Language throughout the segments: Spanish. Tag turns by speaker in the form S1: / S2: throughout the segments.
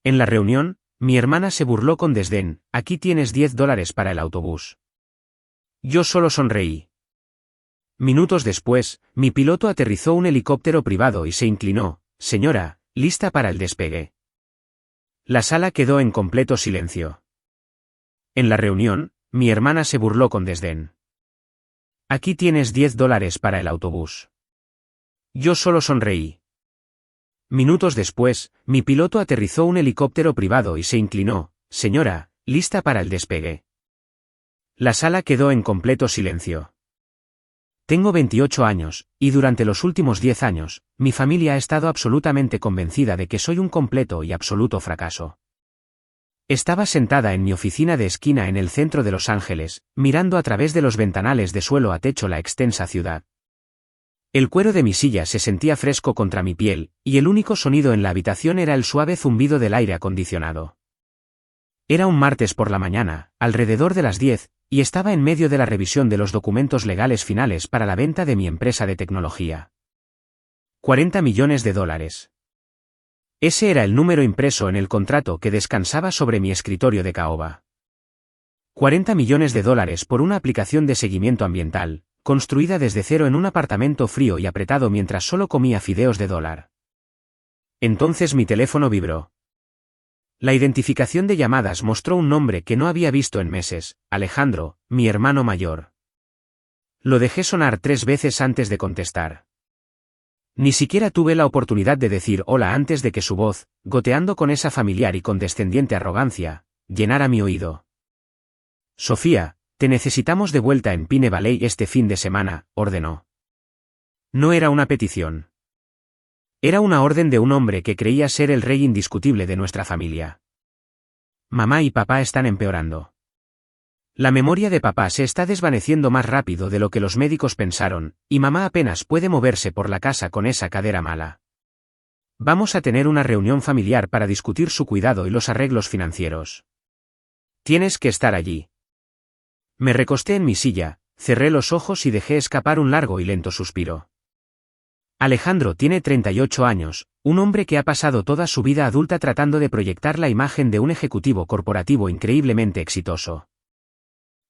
S1: En la reunión, mi hermana se burló con desdén: aquí tienes $10 para el autobús. Yo solo sonreí. Minutos después, mi piloto aterrizó un helicóptero privado y se inclinó: señora, lista para el despegue. La sala quedó en completo silencio. En la reunión, mi hermana se burló con desdén: aquí tienes $10 para el autobús. Yo solo sonreí. Minutos después, mi piloto aterrizó un helicóptero privado y se inclinó: señora, lista para el despegue. La sala quedó en completo silencio. Tengo 28 años, y durante los últimos 10 años, mi familia ha estado absolutamente convencida de que soy un completo y absoluto fracaso. Estaba sentada en mi oficina de esquina en el centro de Los Ángeles, mirando a través de los ventanales de suelo a techo la extensa ciudad. El cuero de mi silla se sentía fresco contra mi piel, y el único sonido en la habitación era el suave zumbido del aire acondicionado. Era un martes por la mañana, alrededor de las 10, y estaba en medio de la revisión de los documentos legales finales para la venta de mi empresa de tecnología. $40 millones. Ese era el número impreso en el contrato que descansaba sobre mi escritorio de caoba. $40 millones por una aplicación de seguimiento ambiental, construida desde cero en un apartamento frío y apretado mientras solo comía fideos de dólar. Entonces mi teléfono vibró. La identificación de llamadas mostró un nombre que no había visto en meses: Alejandro, mi hermano mayor. Lo dejé sonar 3 veces antes de contestar. Ni siquiera tuve la oportunidad de decir hola antes de que su voz, goteando con esa familiar y condescendiente arrogancia, llenara mi oído. Sofía, te necesitamos de vuelta en Pine Valley este fin de semana, ordenó. No era una petición. Era una orden de un hombre que creía ser el rey indiscutible de nuestra familia. Mamá y papá están empeorando. La memoria de papá se está desvaneciendo más rápido de lo que los médicos pensaron, y mamá apenas puede moverse por la casa con esa cadera mala. Vamos a tener una reunión familiar para discutir su cuidado y los arreglos financieros. Tienes que estar allí. Me recosté en mi silla, cerré los ojos y dejé escapar un largo y lento suspiro. Alejandro tiene 38 años, un hombre que ha pasado toda su vida adulta tratando de proyectar la imagen de un ejecutivo corporativo increíblemente exitoso.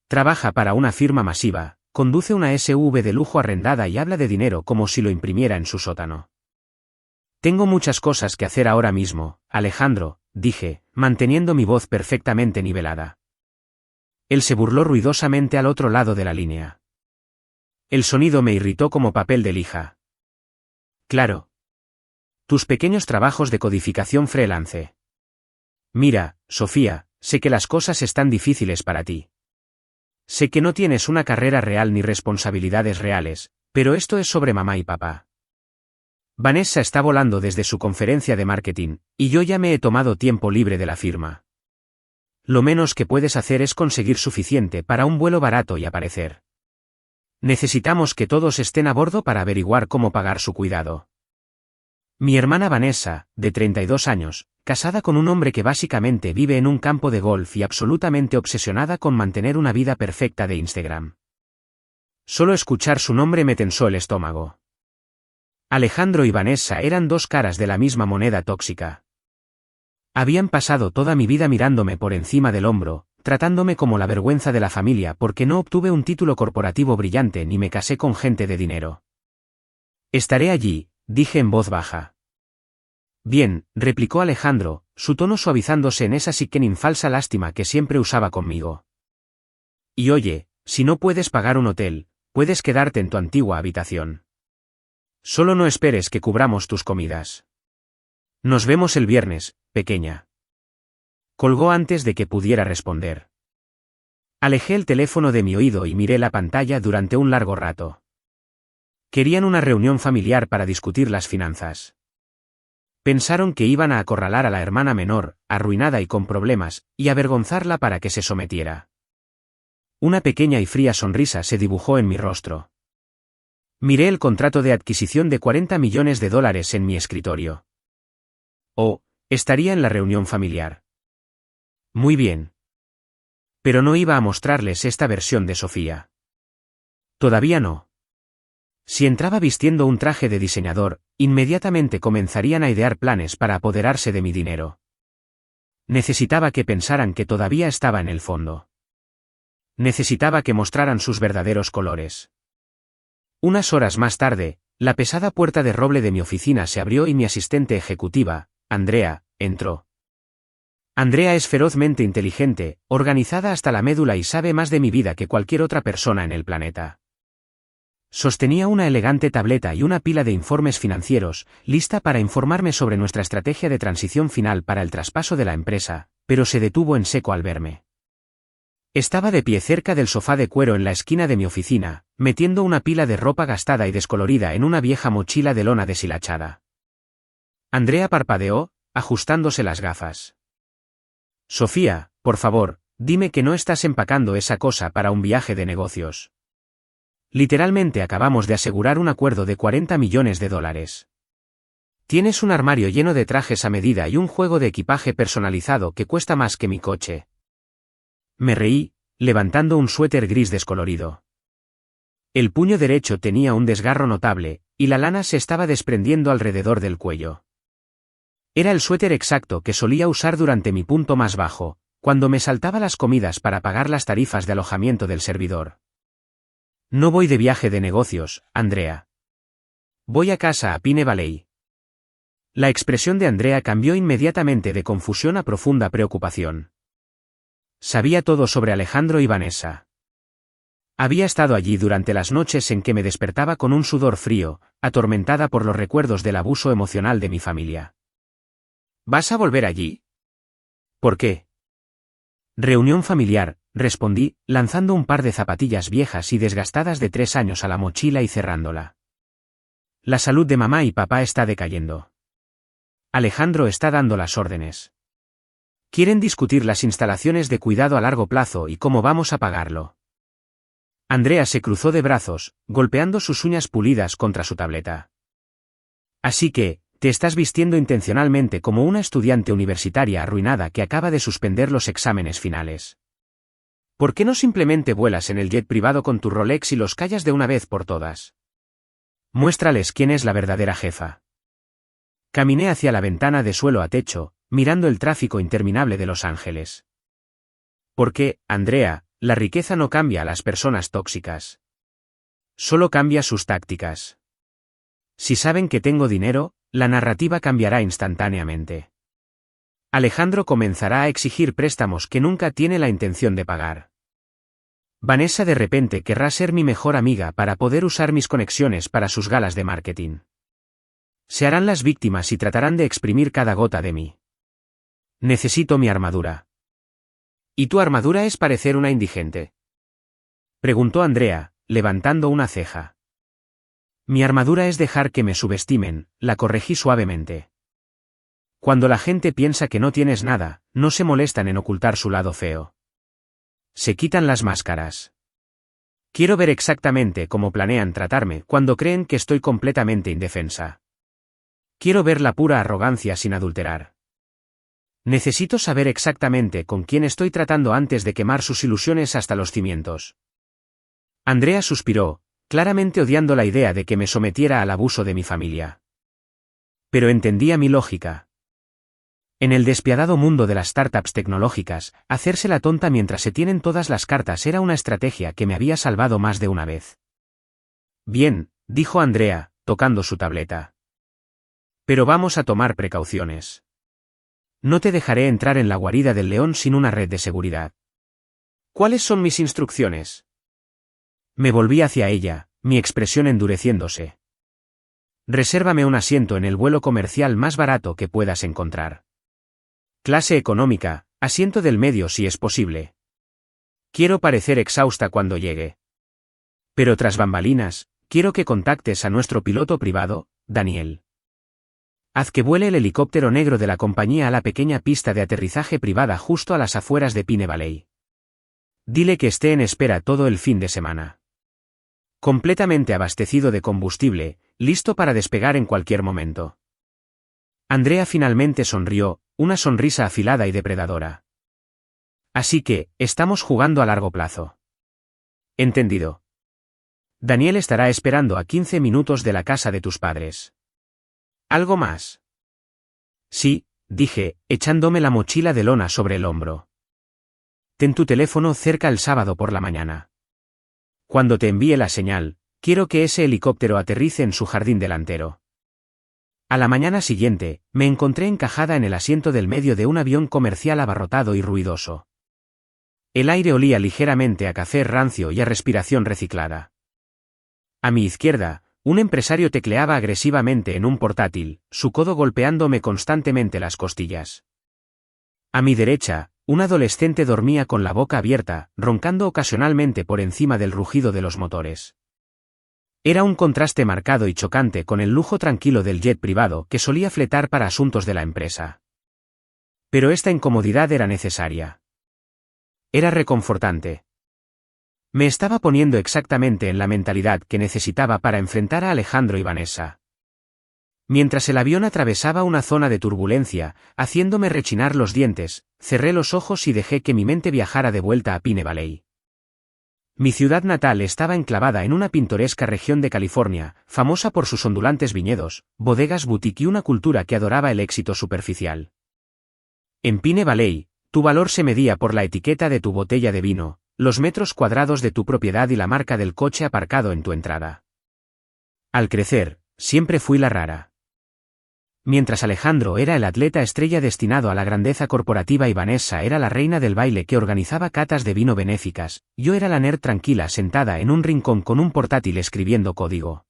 S1: Trabaja para una firma masiva, conduce una SUV de lujo arrendada y habla de dinero como si lo imprimiera en su sótano. Tengo muchas cosas que hacer ahora mismo, Alejandro, dije, manteniendo mi voz perfectamente nivelada. Él se burló ruidosamente al otro lado de la línea. El sonido me irritó como papel de lija. Claro. Tus pequeños trabajos de codificación freelance. Mira, Sofía, sé que las cosas están difíciles para ti. Sé que no tienes una carrera real ni responsabilidades reales, pero esto es sobre mamá y papá. Vanessa está volando desde su conferencia de marketing, y yo ya me he tomado tiempo libre de la firma. Lo menos que puedes hacer es conseguir suficiente para un vuelo barato y aparecer. Necesitamos que todos estén a bordo para averiguar cómo pagar su cuidado. Mi hermana Vanessa, de 32 años, casada con un hombre que básicamente vive en un campo de golf y absolutamente obsesionada con mantener una vida perfecta de Instagram. Solo escuchar su nombre me tensó el estómago. Alejandro y Vanessa eran 2 caras de la misma moneda tóxica. Habían pasado toda mi vida mirándome por encima del hombro, tratándome como la vergüenza de la familia porque no obtuve un título corporativo brillante ni me casé con gente de dinero. Estaré allí, dije en voz baja. Bien, replicó Alejandro, su tono suavizándose en esa sickening falsa lástima que siempre usaba conmigo. Y oye, si no puedes pagar un hotel, puedes quedarte en tu antigua habitación. Solo no esperes que cubramos tus comidas. Nos vemos el viernes, pequeña. Colgó antes de que pudiera responder. Alejé el teléfono de mi oído y miré la pantalla durante un largo rato. Querían una reunión familiar para discutir las finanzas. Pensaron que iban a acorralar a la hermana menor, arruinada y con problemas, y avergonzarla para que se sometiera. Una pequeña y fría sonrisa se dibujó en mi rostro. Miré el contrato de adquisición de $40 millones en mi escritorio. Oh, estaría en la reunión familiar. Muy bien. Pero no iba a mostrarles esta versión de Sofía. Todavía no. Si entraba vistiendo un traje de diseñador, inmediatamente comenzarían a idear planes para apoderarse de mi dinero. Necesitaba que pensaran que todavía estaba en el fondo. Necesitaba que mostraran sus verdaderos colores. Unas horas más tarde, la pesada puerta de roble de mi oficina se abrió y mi asistente ejecutiva, Andrea, entró. Andrea es ferozmente inteligente, organizada hasta la médula y sabe más de mi vida que cualquier otra persona en el planeta. Sostenía una elegante tableta y una pila de informes financieros, lista para informarme sobre nuestra estrategia de transición final para el traspaso de la empresa, pero se detuvo en seco al verme. Estaba de pie cerca del sofá de cuero en la esquina de mi oficina, metiendo una pila de ropa gastada y descolorida en una vieja mochila de lona deshilachada. Andrea parpadeó, ajustándose las gafas. Sofía, por favor, dime que no estás empacando esa cosa para un viaje de negocios. Literalmente acabamos de asegurar un acuerdo de $40 millones. Tienes un armario lleno de trajes a medida y un juego de equipaje personalizado que cuesta más que mi coche. Me reí, levantando un suéter gris descolorido. El puño derecho tenía un desgarro notable, y la lana se estaba desprendiendo alrededor del cuello. Era el suéter exacto que solía usar durante mi punto más bajo, cuando me saltaba las comidas para pagar las tarifas de alojamiento del servidor. No voy de viaje de negocios, Andrea. Voy a casa a Pine Valley. La expresión de Andrea cambió inmediatamente de confusión a profunda preocupación. Sabía todo sobre Alejandro y Vanessa. Había estado allí durante las noches en que me despertaba con un sudor frío, atormentada por los recuerdos del abuso emocional de mi familia. ¿Vas a volver allí? ¿Por qué? Reunión familiar, respondí, lanzando un par de zapatillas viejas y desgastadas de 3 años a la mochila y cerrándola. La salud de mamá y papá está decayendo. Alejandro está dando las órdenes. Quieren discutir las instalaciones de cuidado a largo plazo y cómo vamos a pagarlo. Andrea se cruzó de brazos, golpeando sus uñas pulidas contra su tableta. Así que, te estás vistiendo intencionalmente como una estudiante universitaria arruinada que acaba de suspender los exámenes finales. ¿Por qué no simplemente vuelas en el jet privado con tu Rolex y los callas de una vez por todas? Muéstrales quién es la verdadera jefa. Caminé hacia la ventana de suelo a techo, mirando el tráfico interminable de Los Ángeles. Porque, Andrea, la riqueza no cambia a las personas tóxicas. Solo cambia sus tácticas. Si saben que tengo dinero, la narrativa cambiará instantáneamente. Alejandro comenzará a exigir préstamos que nunca tiene la intención de pagar. Vanessa de repente querrá ser mi mejor amiga para poder usar mis conexiones para sus galas de marketing. Se harán las víctimas y tratarán de exprimir cada gota de mí. Necesito mi armadura. ¿Y tu armadura es parecer una indigente?, preguntó Andrea, levantando una ceja. Mi armadura es dejar que me subestimen, la corregí suavemente. Cuando la gente piensa que no tienes nada, no se molestan en ocultar su lado feo. Se quitan las máscaras. Quiero ver exactamente cómo planean tratarme cuando creen que estoy completamente indefensa. Quiero ver la pura arrogancia sin adulterar. Necesito saber exactamente con quién estoy tratando antes de quemar sus ilusiones hasta los cimientos. Andrea suspiró, claramente odiando la idea de que me sometiera al abuso de mi familia. Pero entendía mi lógica. En el despiadado mundo de las startups tecnológicas, hacerse la tonta mientras se tienen todas las cartas era una estrategia que me había salvado más de una vez. Bien, dijo Andrea, tocando su tableta. Pero vamos a tomar precauciones. No te dejaré entrar en la guarida del león sin una red de seguridad. ¿Cuáles son mis instrucciones? Me volví hacia ella, mi expresión endureciéndose. Resérvame un asiento en el vuelo comercial más barato que puedas encontrar. Clase económica, asiento del medio si es posible. Quiero parecer exhausta cuando llegue. Pero tras bambalinas, quiero que contactes a nuestro piloto privado, Daniel. Haz que vuele el helicóptero negro de la compañía a la pequeña pista de aterrizaje privada justo a las afueras de Pine Valley. Dile que esté en espera todo el fin de semana. Completamente abastecido de combustible, listo para despegar en cualquier momento. Andrea finalmente sonrió, una sonrisa afilada y depredadora. Así que, estamos jugando a largo plazo. Entendido. Daniel estará esperando a 15 minutos de la casa de tus padres. ¿Algo más? Sí, dije, echándome la mochila de lona sobre el hombro. Ten tu teléfono cerca el sábado por la mañana. Cuando te envíe la señal, quiero que ese helicóptero aterrice en su jardín delantero. A la mañana siguiente, me encontré encajada en el asiento del medio de un avión comercial abarrotado y ruidoso. El aire olía ligeramente a café rancio y a respiración reciclada. A mi izquierda, un empresario tecleaba agresivamente en un portátil, su codo golpeándome constantemente las costillas. A mi derecha, un adolescente dormía con la boca abierta, roncando ocasionalmente por encima del rugido de los motores. Era un contraste marcado y chocante con el lujo tranquilo del jet privado que solía fletar para asuntos de la empresa. Pero esta incomodidad era necesaria. Era reconfortante. Me estaba poniendo exactamente en la mentalidad que necesitaba para enfrentar a Alejandro y Vanessa. Mientras el avión atravesaba una zona de turbulencia, haciéndome rechinar los dientes, cerré los ojos y dejé que mi mente viajara de vuelta a Pine Valley. Mi ciudad natal estaba enclavada en una pintoresca región de California, famosa por sus ondulantes viñedos, bodegas boutique y una cultura que adoraba el éxito superficial. En Pine Valley, tu valor se medía por la etiqueta de tu botella de vino, los metros cuadrados de tu propiedad y la marca del coche aparcado en tu entrada. Al crecer, siempre fui la rara. Mientras Alejandro era el atleta estrella destinado a la grandeza corporativa y Vanessa era la reina del baile que organizaba catas de vino benéficas, yo era la nerd tranquila sentada en un rincón con un portátil escribiendo código.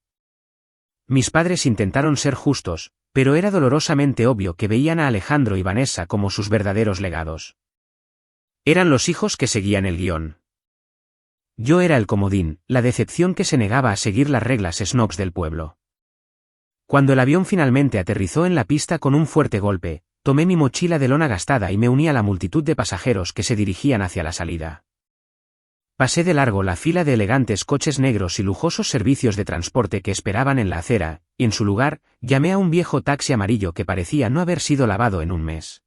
S1: Mis padres intentaron ser justos, pero era dolorosamente obvio que veían a Alejandro y Vanessa como sus verdaderos legados. Eran los hijos que seguían el guión. Yo era el comodín, la decepción que se negaba a seguir las reglas snobs del pueblo. Cuando el avión finalmente aterrizó en la pista con un fuerte golpe, tomé mi mochila de lona gastada y me uní a la multitud de pasajeros que se dirigían hacia la salida. Pasé de largo la fila de elegantes coches negros y lujosos servicios de transporte que esperaban en la acera, y en su lugar, llamé a un viejo taxi amarillo que parecía no haber sido lavado en un mes.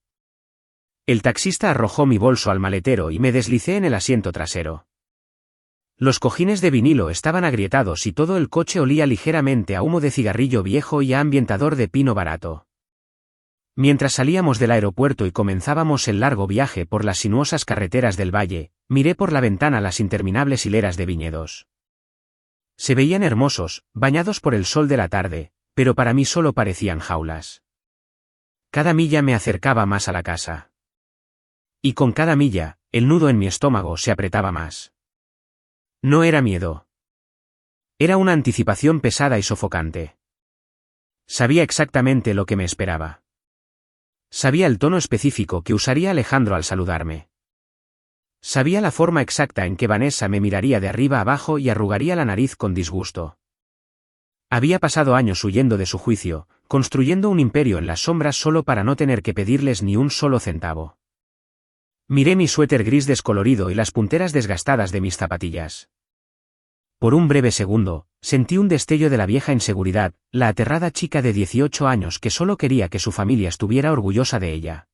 S1: El taxista arrojó mi bolso al maletero y me deslicé en el asiento trasero. Los cojines de vinilo estaban agrietados y todo el coche olía ligeramente a humo de cigarrillo viejo y a ambientador de pino barato. Mientras salíamos del aeropuerto y comenzábamos el largo viaje por las sinuosas carreteras del valle, miré por la ventana las interminables hileras de viñedos. Se veían hermosos, bañados por el sol de la tarde, pero para mí solo parecían jaulas. Cada milla me acercaba más a la casa. Y con cada milla, el nudo en mi estómago se apretaba más. No era miedo. Era una anticipación pesada y sofocante. Sabía exactamente lo que me esperaba. Sabía el tono específico que usaría Alejandro al saludarme. Sabía la forma exacta en que Vanessa me miraría de arriba abajo y arrugaría la nariz con disgusto. Había pasado años huyendo de su juicio, construyendo un imperio en las sombras solo para no tener que pedirles ni un solo centavo. Miré mi suéter gris descolorido y las punteras desgastadas de mis zapatillas. Por un breve segundo, sentí un destello de la vieja inseguridad, la aterrada chica de 18 años que solo quería que su familia estuviera orgullosa de ella.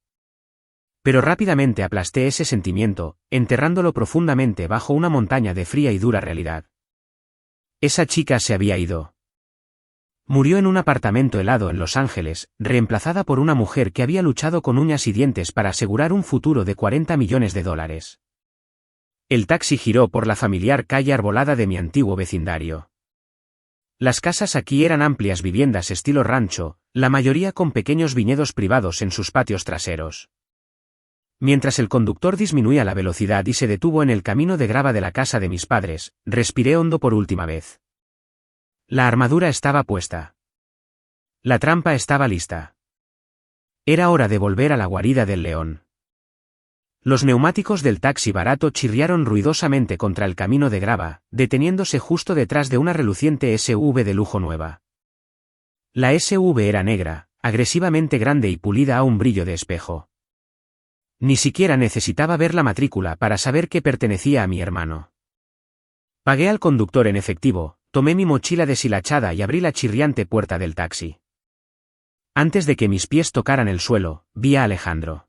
S1: Pero rápidamente aplasté ese sentimiento, enterrándolo profundamente bajo una montaña de fría y dura realidad. Esa chica se había ido. Murió en un apartamento helado en Los Ángeles, reemplazada por una mujer que había luchado con uñas y dientes para asegurar un futuro de $40 millones. El taxi giró por la familiar calle arbolada de mi antiguo vecindario. Las casas aquí eran amplias viviendas estilo rancho, la mayoría con pequeños viñedos privados en sus patios traseros. Mientras el conductor disminuía la velocidad y se detuvo en el camino de grava de la casa de mis padres, respiré hondo por última vez. La armadura estaba puesta. La trampa estaba lista. Era hora de volver a la guarida del león. Los neumáticos del taxi barato chirriaron ruidosamente contra el camino de grava, deteniéndose justo detrás de una reluciente SUV de lujo nueva. La SUV era negra, agresivamente grande y pulida a un brillo de espejo. Ni siquiera necesitaba ver la matrícula para saber que pertenecía a mi hermano. Pagué al conductor en efectivo, tomé mi mochila deshilachada y abrí la chirriante puerta del taxi. Antes de que mis pies tocaran el suelo, vi a Alejandro.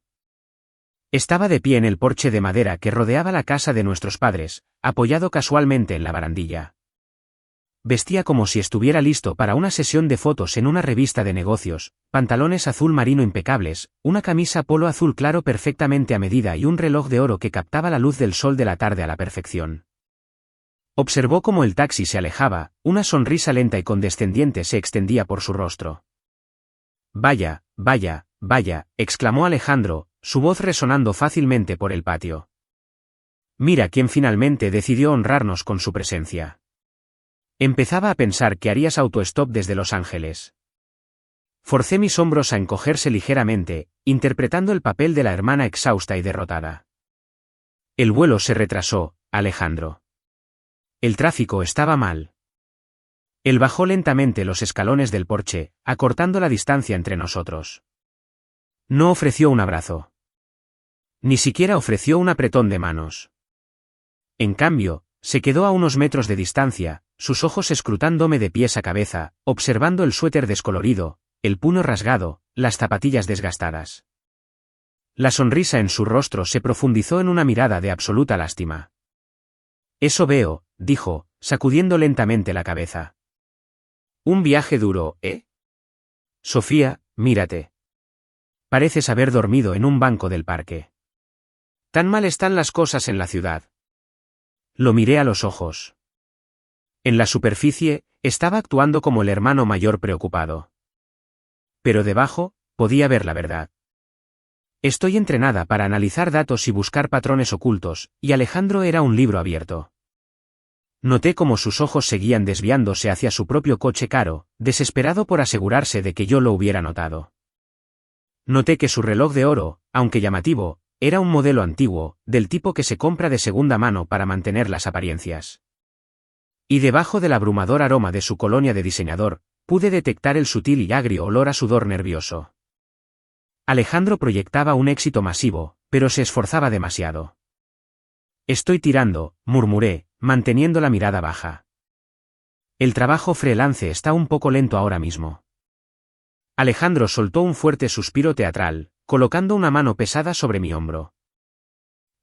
S1: Estaba de pie en el porche de madera que rodeaba la casa de nuestros padres, apoyado casualmente en la barandilla. vestía como si estuviera listo para una sesión de fotos en una revista de negocios, pantalones azul marino impecables, una camisa polo azul claro perfectamente a medida y un reloj de oro que captaba la luz del sol de la tarde a la perfección. Observó cómo el taxi se alejaba, una sonrisa lenta y condescendiente se extendía por su rostro. «Vaya, vaya, vaya», exclamó Alejandro, su voz resonando fácilmente por el patio. «Mira quién finalmente decidió honrarnos con su presencia». Empezaba a pensar que harías autostop desde Los Ángeles. Forcé mis hombros a encogerse ligeramente, interpretando el papel de la hermana exhausta y derrotada. El vuelo se retrasó, Alejandro. El tráfico estaba mal. Él bajó lentamente los escalones del porche, acortando la distancia entre nosotros. No ofreció un abrazo. Ni siquiera ofreció un apretón de manos. En cambio, se quedó a unos metros de distancia, sus ojos escrutándome de pies a cabeza, observando el suéter descolorido, el puño rasgado, las zapatillas desgastadas. La sonrisa en su rostro se profundizó en una mirada de absoluta lástima. «Eso veo», dijo, sacudiendo lentamente la cabeza. «Un viaje duro, ¿eh? Sofía, mírate. Pareces haber dormido en un banco del parque. Tan mal están las cosas en la ciudad». Lo miré a los ojos. En la superficie, estaba actuando como el hermano mayor preocupado. Pero debajo, podía ver la verdad. Estoy entrenada para analizar datos y buscar patrones ocultos, y Alejandro era un libro abierto. Noté cómo sus ojos seguían desviándose hacia su propio coche caro, desesperado por asegurarse de que yo lo hubiera notado. Noté que su reloj de oro, aunque llamativo, era un modelo antiguo, del tipo que se compra de segunda mano para mantener las apariencias. Y debajo del abrumador aroma de su colonia de diseñador, pude detectar el sutil y agrio olor a sudor nervioso. Alejandro proyectaba un éxito masivo, pero se esforzaba demasiado. «Estoy tirando», murmuré, manteniendo la mirada baja. «El trabajo freelance está un poco lento ahora mismo». Alejandro soltó un fuerte suspiro teatral, colocando una mano pesada sobre mi hombro.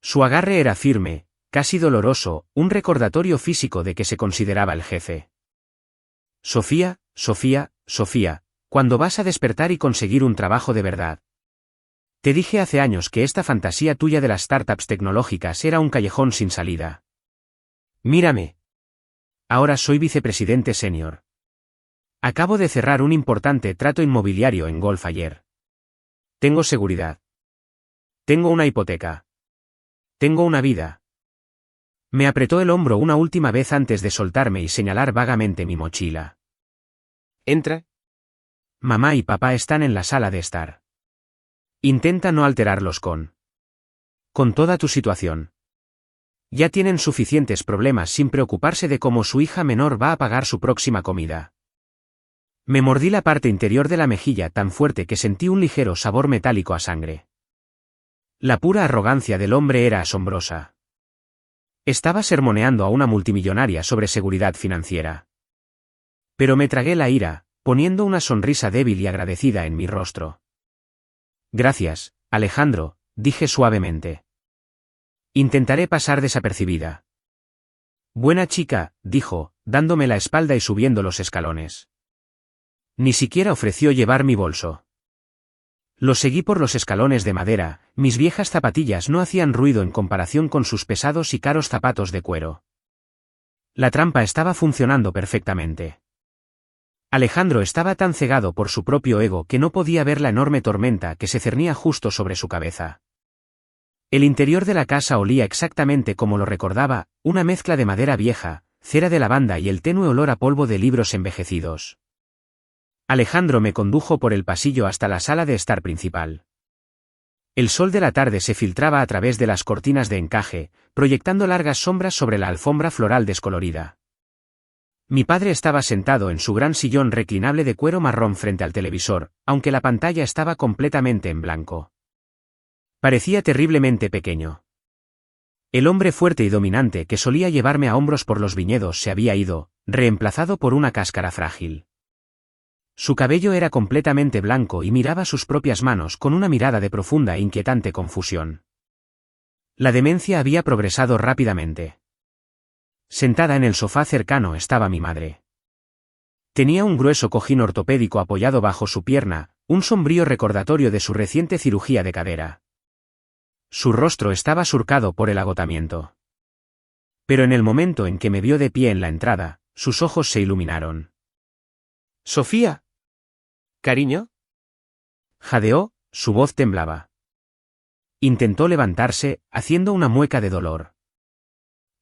S1: Su agarre era firme, casi doloroso, un recordatorio físico de que se consideraba el jefe. «Sofía, Sofía, Sofía, ¿cuándo vas a despertar y conseguir un trabajo de verdad? Te dije hace años que esta fantasía tuya de las startups tecnológicas era un callejón sin salida. Mírame. Ahora soy vicepresidente senior. Acabo de cerrar un importante trato inmobiliario en Golf ayer. Tengo seguridad. Tengo una hipoteca. Tengo una vida». Me apretó el hombro una última vez antes de soltarme y señalar vagamente mi mochila. «Entra. Mamá y papá están en la sala de estar. Intenta no alterarlos con toda tu situación. Ya tienen suficientes problemas sin preocuparse de cómo su hija menor va a pagar su próxima comida». Me mordí la parte interior de la mejilla tan fuerte que sentí un ligero sabor metálico a sangre. La pura arrogancia del hombre era asombrosa. Estaba sermoneando a una multimillonaria sobre seguridad financiera. Pero me tragué la ira, poniendo una sonrisa débil y agradecida en mi rostro. «Gracias, Alejandro», dije suavemente. «Intentaré pasar desapercibida». «Buena chica», dijo, dándome la espalda y subiendo los escalones. Ni siquiera ofreció llevar mi bolso. Lo seguí por los escalones de madera, mis viejas zapatillas no hacían ruido en comparación con sus pesados y caros zapatos de cuero. La trampa estaba funcionando perfectamente. Alejandro estaba tan cegado por su propio ego que no podía ver la enorme tormenta que se cernía justo sobre su cabeza. El interior de la casa olía exactamente como lo recordaba, una mezcla de madera vieja, cera de lavanda y el tenue olor a polvo de libros envejecidos. Alejandro me condujo por el pasillo hasta la sala de estar principal. El sol de la tarde se filtraba a través de las cortinas de encaje, proyectando largas sombras sobre la alfombra floral descolorida. Mi padre estaba sentado en su gran sillón reclinable de cuero marrón frente al televisor, aunque la pantalla estaba completamente en blanco. Parecía terriblemente pequeño. El hombre fuerte y dominante que solía llevarme a hombros por los viñedos se había ido, reemplazado por una cáscara frágil. Su cabello era completamente blanco y miraba sus propias manos con una mirada de profunda e inquietante confusión. La demencia había progresado rápidamente. Sentada en el sofá cercano estaba mi madre. Tenía un grueso cojín ortopédico apoyado bajo su pierna, un sombrío recordatorio de su reciente cirugía de cadera. Su rostro estaba surcado por el agotamiento. Pero en el momento en que me vio de pie en la entrada, sus ojos se iluminaron. «Sofía». «Cariño». Jadeó, su voz temblaba. Intentó levantarse, haciendo una mueca de dolor.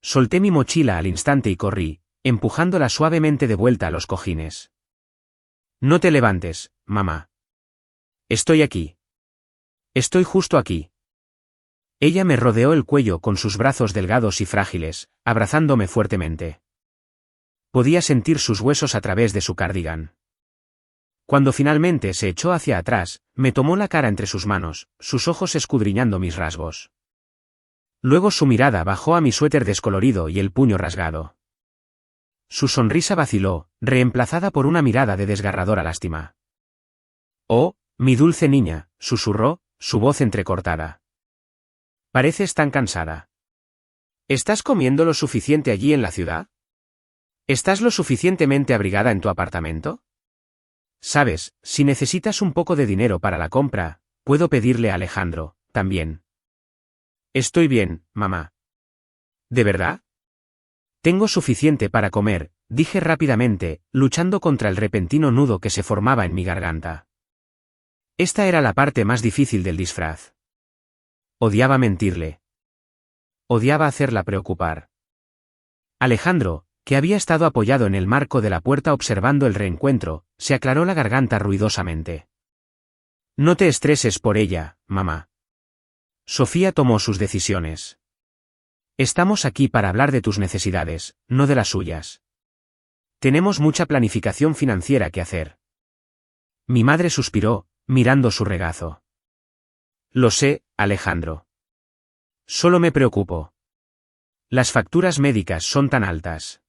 S1: Solté mi mochila al instante y corrí, empujándola suavemente de vuelta a los cojines. «No te levantes, mamá. Estoy aquí. Estoy justo aquí». Ella me rodeó el cuello con sus brazos delgados y frágiles, abrazándome fuertemente. Podía sentir sus huesos a través de su cardigan. Cuando finalmente se echó hacia atrás, me tomó la cara entre sus manos, sus ojos escudriñando mis rasgos. Luego su mirada bajó a mi suéter descolorido y el puño rasgado. Su sonrisa vaciló, reemplazada por una mirada de desgarradora lástima. «Oh, mi dulce niña», susurró, su voz entrecortada. «Pareces tan cansada. ¿Estás comiendo lo suficiente allí en la ciudad? ¿Estás lo suficientemente abrigada en tu apartamento? Sabes, si necesitas un poco de dinero para la compra, puedo pedirle a Alejandro, también». «Estoy bien, mamá». «¿De verdad?» «Tengo suficiente para comer», dije rápidamente, luchando contra el repentino nudo que se formaba en mi garganta. Esta era la parte más difícil del disfraz. Odiaba mentirle. Odiaba hacerla preocupar. Alejandro, que había estado apoyado en el marco de la puerta observando el reencuentro, se aclaró la garganta ruidosamente. «No te estreses por ella, mamá. Sofía tomó sus decisiones. Estamos aquí para hablar de tus necesidades, no de las suyas. Tenemos mucha planificación financiera que hacer». Mi madre suspiró, mirando su regazo. «Lo sé, Alejandro. Solo me preocupo. Las facturas médicas son tan altas.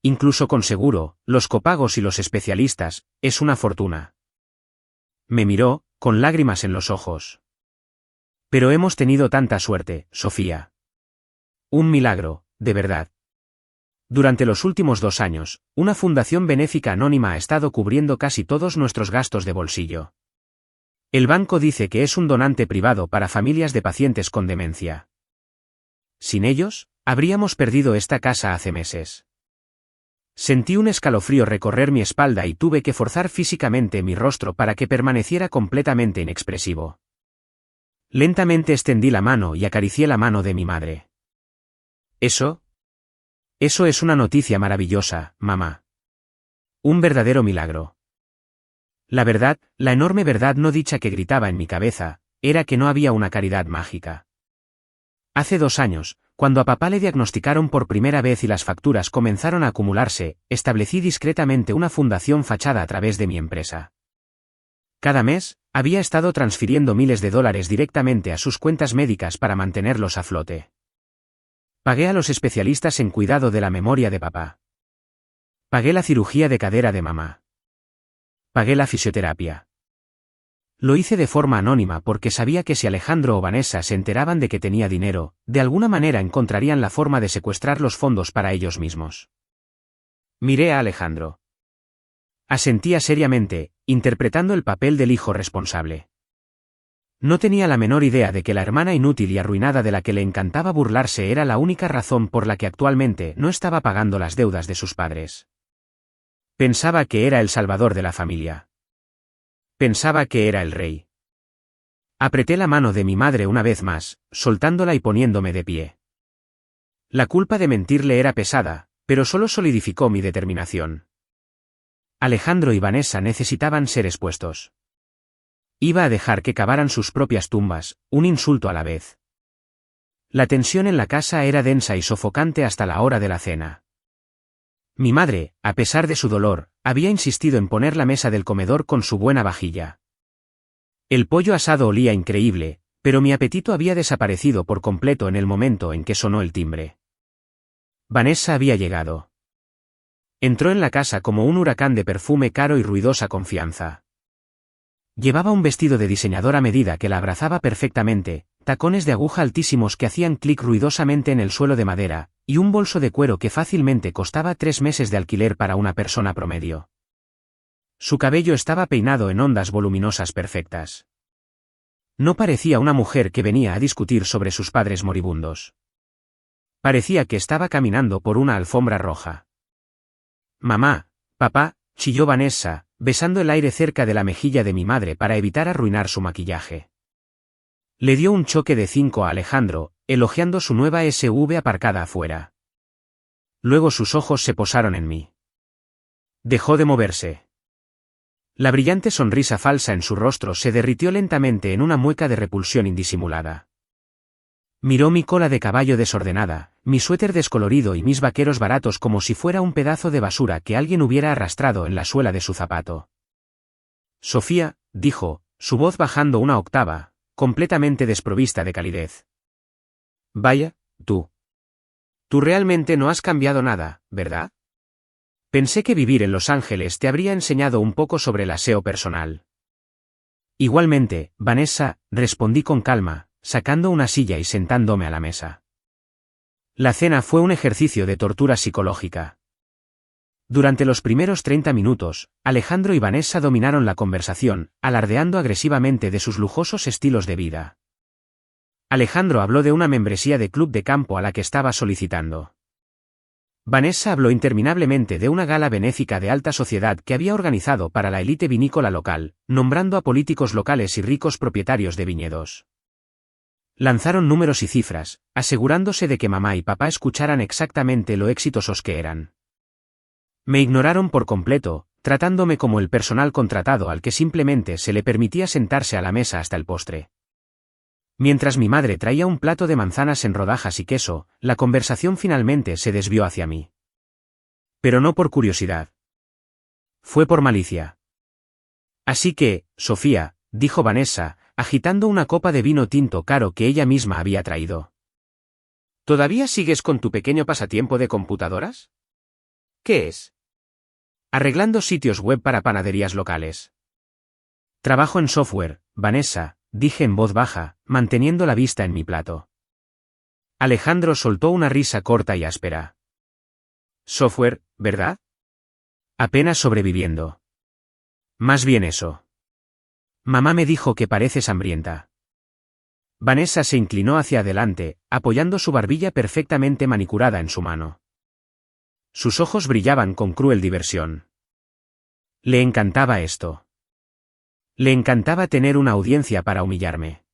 S1: Incluso con seguro, los copagos y los especialistas, es una fortuna». Me miró, con lágrimas en los ojos. «Pero hemos tenido tanta suerte, Sofía. Un milagro, de verdad. Durante los últimos 2 años, una fundación benéfica anónima ha estado cubriendo casi todos nuestros gastos de bolsillo. El banco dice que es un donante privado para familias de pacientes con demencia. Sin ellos, habríamos perdido esta casa hace meses». Sentí un escalofrío recorrer mi espalda y tuve que forzar físicamente mi rostro para que permaneciera completamente inexpresivo. Lentamente extendí la mano y acaricié la mano de mi madre. Eso es una noticia maravillosa, mamá. Un verdadero milagro. La verdad, la enorme verdad no dicha que gritaba en mi cabeza, era que no había una caridad mágica. Hace 2 años, cuando a papá le diagnosticaron por primera vez y las facturas comenzaron a acumularse, establecí discretamente una fundación fachada a través de mi empresa. Cada mes, había estado transfiriendo miles de dólares directamente a sus cuentas médicas para mantenerlos a flote. Pagué a los especialistas en cuidado de la memoria de papá. Pagué la cirugía de cadera de mamá. Pagué la fisioterapia. Lo hice de forma anónima porque sabía que si Alejandro o Vanessa se enteraban de que tenía dinero, de alguna manera encontrarían la forma de secuestrar los fondos para ellos mismos. Miré a Alejandro. Asentía seriamente, interpretando el papel del hijo responsable. No tenía la menor idea de que la hermana inútil y arruinada de la que le encantaba burlarse era la única razón por la que actualmente no estaba pagando las deudas de sus padres. Pensaba que era el salvador de la familia. Pensaba que era el rey. Apreté la mano de mi madre una vez más, soltándola y poniéndome de pie. La culpa de mentirle era pesada, pero solo solidificó mi determinación. Alejandro y Vanessa necesitaban ser expuestos. Iba a dejar que cavaran sus propias tumbas, un insulto a la vez. La tensión en la casa era densa y sofocante hasta la hora de la cena. Mi madre, a pesar de su dolor, había insistido en poner la mesa del comedor con su buena vajilla. El pollo asado olía increíble, pero mi apetito había desaparecido por completo en el momento en que sonó el timbre. Vanessa había llegado. Entró en la casa como un huracán de perfume caro y ruidosa confianza. Llevaba un vestido de diseñador a medida que la abrazaba perfectamente, tacones de aguja altísimos que hacían clic ruidosamente en el suelo de madera, y un bolso de cuero que fácilmente costaba 3 meses de alquiler para una persona promedio. Su cabello estaba peinado en ondas voluminosas perfectas. No parecía una mujer que venía a discutir sobre sus padres moribundos. Parecía que estaba caminando por una alfombra roja. Mamá, papá, chilló Vanessa, besando el aire cerca de la mejilla de mi madre para evitar arruinar su maquillaje. Le dio un choque de 5 a Alejandro, elogiando su nueva SUV aparcada afuera. Luego sus ojos se posaron en mí. Dejó de moverse. La brillante sonrisa falsa en su rostro se derritió lentamente en una mueca de repulsión indisimulada. Miró mi cola de caballo desordenada, mi suéter descolorido y mis vaqueros baratos como si fuera un pedazo de basura que alguien hubiera arrastrado en la suela de su zapato. Sofía, dijo, su voz bajando una octava, completamente desprovista de calidez. Vaya, tú. Tú realmente no has cambiado nada, ¿verdad? Pensé que vivir en Los Ángeles te habría enseñado un poco sobre el aseo personal. Igualmente, Vanessa, respondí con calma, sacando una silla y sentándome a la mesa. La cena fue un ejercicio de tortura psicológica. Durante los primeros 30 minutos, Alejandro y Vanessa dominaron la conversación, alardeando agresivamente de sus lujosos estilos de vida. Alejandro habló de una membresía de club de campo a la que estaba solicitando. Vanessa habló interminablemente de una gala benéfica de alta sociedad que había organizado para la élite vinícola local, nombrando a políticos locales y ricos propietarios de viñedos. Lanzaron números y cifras, asegurándose de que mamá y papá escucharan exactamente lo exitosos que eran. Me ignoraron por completo, tratándome como el personal contratado al que simplemente se le permitía sentarse a la mesa hasta el postre. Mientras mi madre traía un plato de manzanas en rodajas y queso, la conversación finalmente se desvió hacia mí. Pero no por curiosidad. Fue por malicia. Así que, Sofía, dijo Vanessa, agitando una copa de vino tinto caro que ella misma había traído. ¿Todavía sigues con tu pequeño pasatiempo de computadoras? ¿Qué es? Arreglando sitios web para panaderías locales. Trabajo en software, Vanessa, dije en voz baja, manteniendo la vista en mi plato. Alejandro soltó una risa corta y áspera. Software, ¿verdad? Apenas sobreviviendo. Más bien eso. Mamá me dijo que pareces hambrienta. Vanessa se inclinó hacia adelante, apoyando su barbilla perfectamente manicurada en su mano. Sus ojos brillaban con cruel diversión. Le encantaba esto. Le encantaba tener una audiencia para humillarme.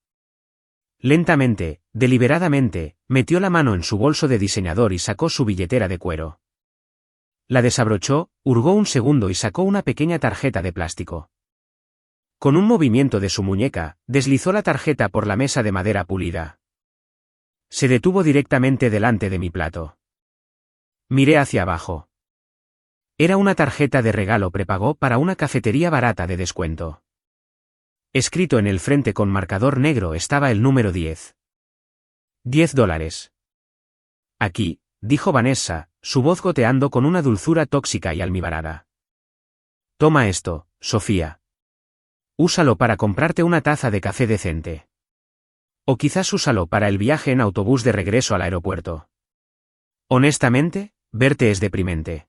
S1: Lentamente, deliberadamente, metió la mano en su bolso de diseñador y sacó su billetera de cuero. La desabrochó, hurgó un segundo y sacó una pequeña tarjeta de plástico. Con un movimiento de su muñeca, deslizó la tarjeta por la mesa de madera pulida. Se detuvo directamente delante de mi plato. Miré hacia abajo. Era una tarjeta de regalo prepago para una cafetería barata de descuento. Escrito en el frente con marcador negro estaba el número 10. $10. Aquí, dijo Vanessa, su voz goteando con una dulzura tóxica y almibarada. Toma esto, Sofía. Úsalo para comprarte una taza de café decente. O quizás úsalo para el viaje en autobús de regreso al aeropuerto. Honestamente, verte es deprimente.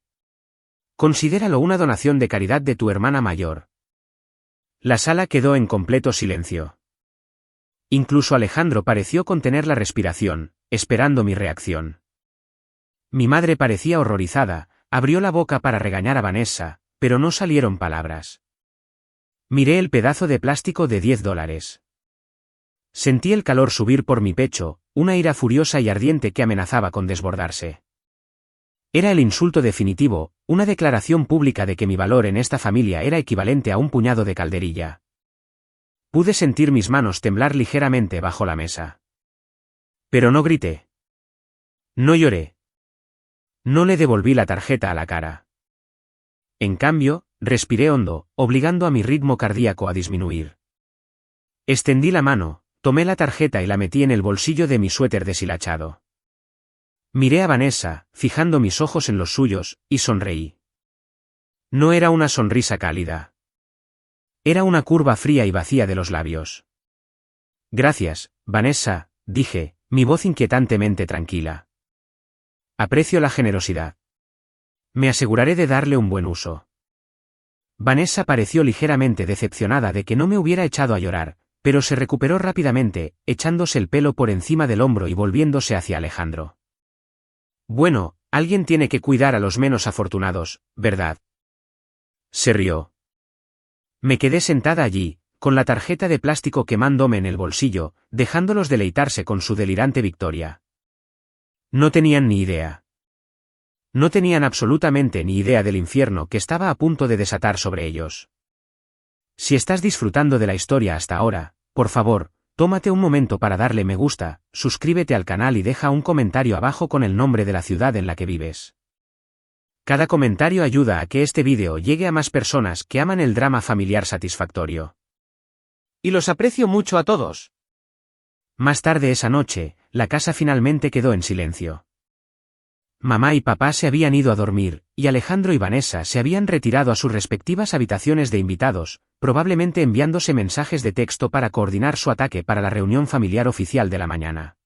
S1: Considéralo una donación de caridad de tu hermana mayor. La sala quedó en completo silencio. Incluso Alejandro pareció contener la respiración, esperando mi reacción. Mi madre parecía horrorizada, abrió la boca para regañar a Vanessa, pero no salieron palabras. Miré el pedazo de plástico de $10. Sentí el calor subir por mi pecho, una ira furiosa y ardiente que amenazaba con desbordarse. Era el insulto definitivo, una declaración pública de que mi valor en esta familia era equivalente a un puñado de calderilla. Pude sentir mis manos temblar ligeramente bajo la mesa. Pero no grité. No lloré. No le devolví la tarjeta a la cara. En cambio, respiré hondo, obligando a mi ritmo cardíaco a disminuir. Extendí la mano, tomé la tarjeta y la metí en el bolsillo de mi suéter deshilachado. Miré a Vanessa, fijando mis ojos en los suyos, y sonreí. No era una sonrisa cálida. Era una curva fría y vacía de los labios. Gracias, Vanessa, dije, mi voz inquietantemente tranquila. Aprecio la generosidad. Me aseguraré de darle un buen uso. Vanessa pareció ligeramente decepcionada de que no me hubiera echado a llorar, pero se recuperó rápidamente, echándose el pelo por encima del hombro y volviéndose hacia Alejandro. Bueno, alguien tiene que cuidar a los menos afortunados, ¿verdad? Se rió. Me quedé sentada allí, con la tarjeta de plástico quemándome en el bolsillo, dejándolos deleitarse con su delirante victoria. No tenían ni idea. No tenían absolutamente ni idea del infierno que estaba a punto de desatar sobre ellos. Si estás disfrutando de la historia hasta ahora, por favor, tómate un momento para darle me gusta, suscríbete al canal y deja un comentario abajo con el nombre de la ciudad en la que vives. Cada comentario ayuda a que este vídeo llegue a más personas que aman el drama familiar satisfactorio. Y los aprecio mucho a todos. Más tarde esa noche, la casa finalmente quedó en silencio. Mamá y papá se habían ido a dormir, y Alejandro y Vanessa se habían retirado a sus respectivas habitaciones de invitados, probablemente enviándose mensajes de texto para coordinar su ataque para la reunión familiar oficial de la mañana.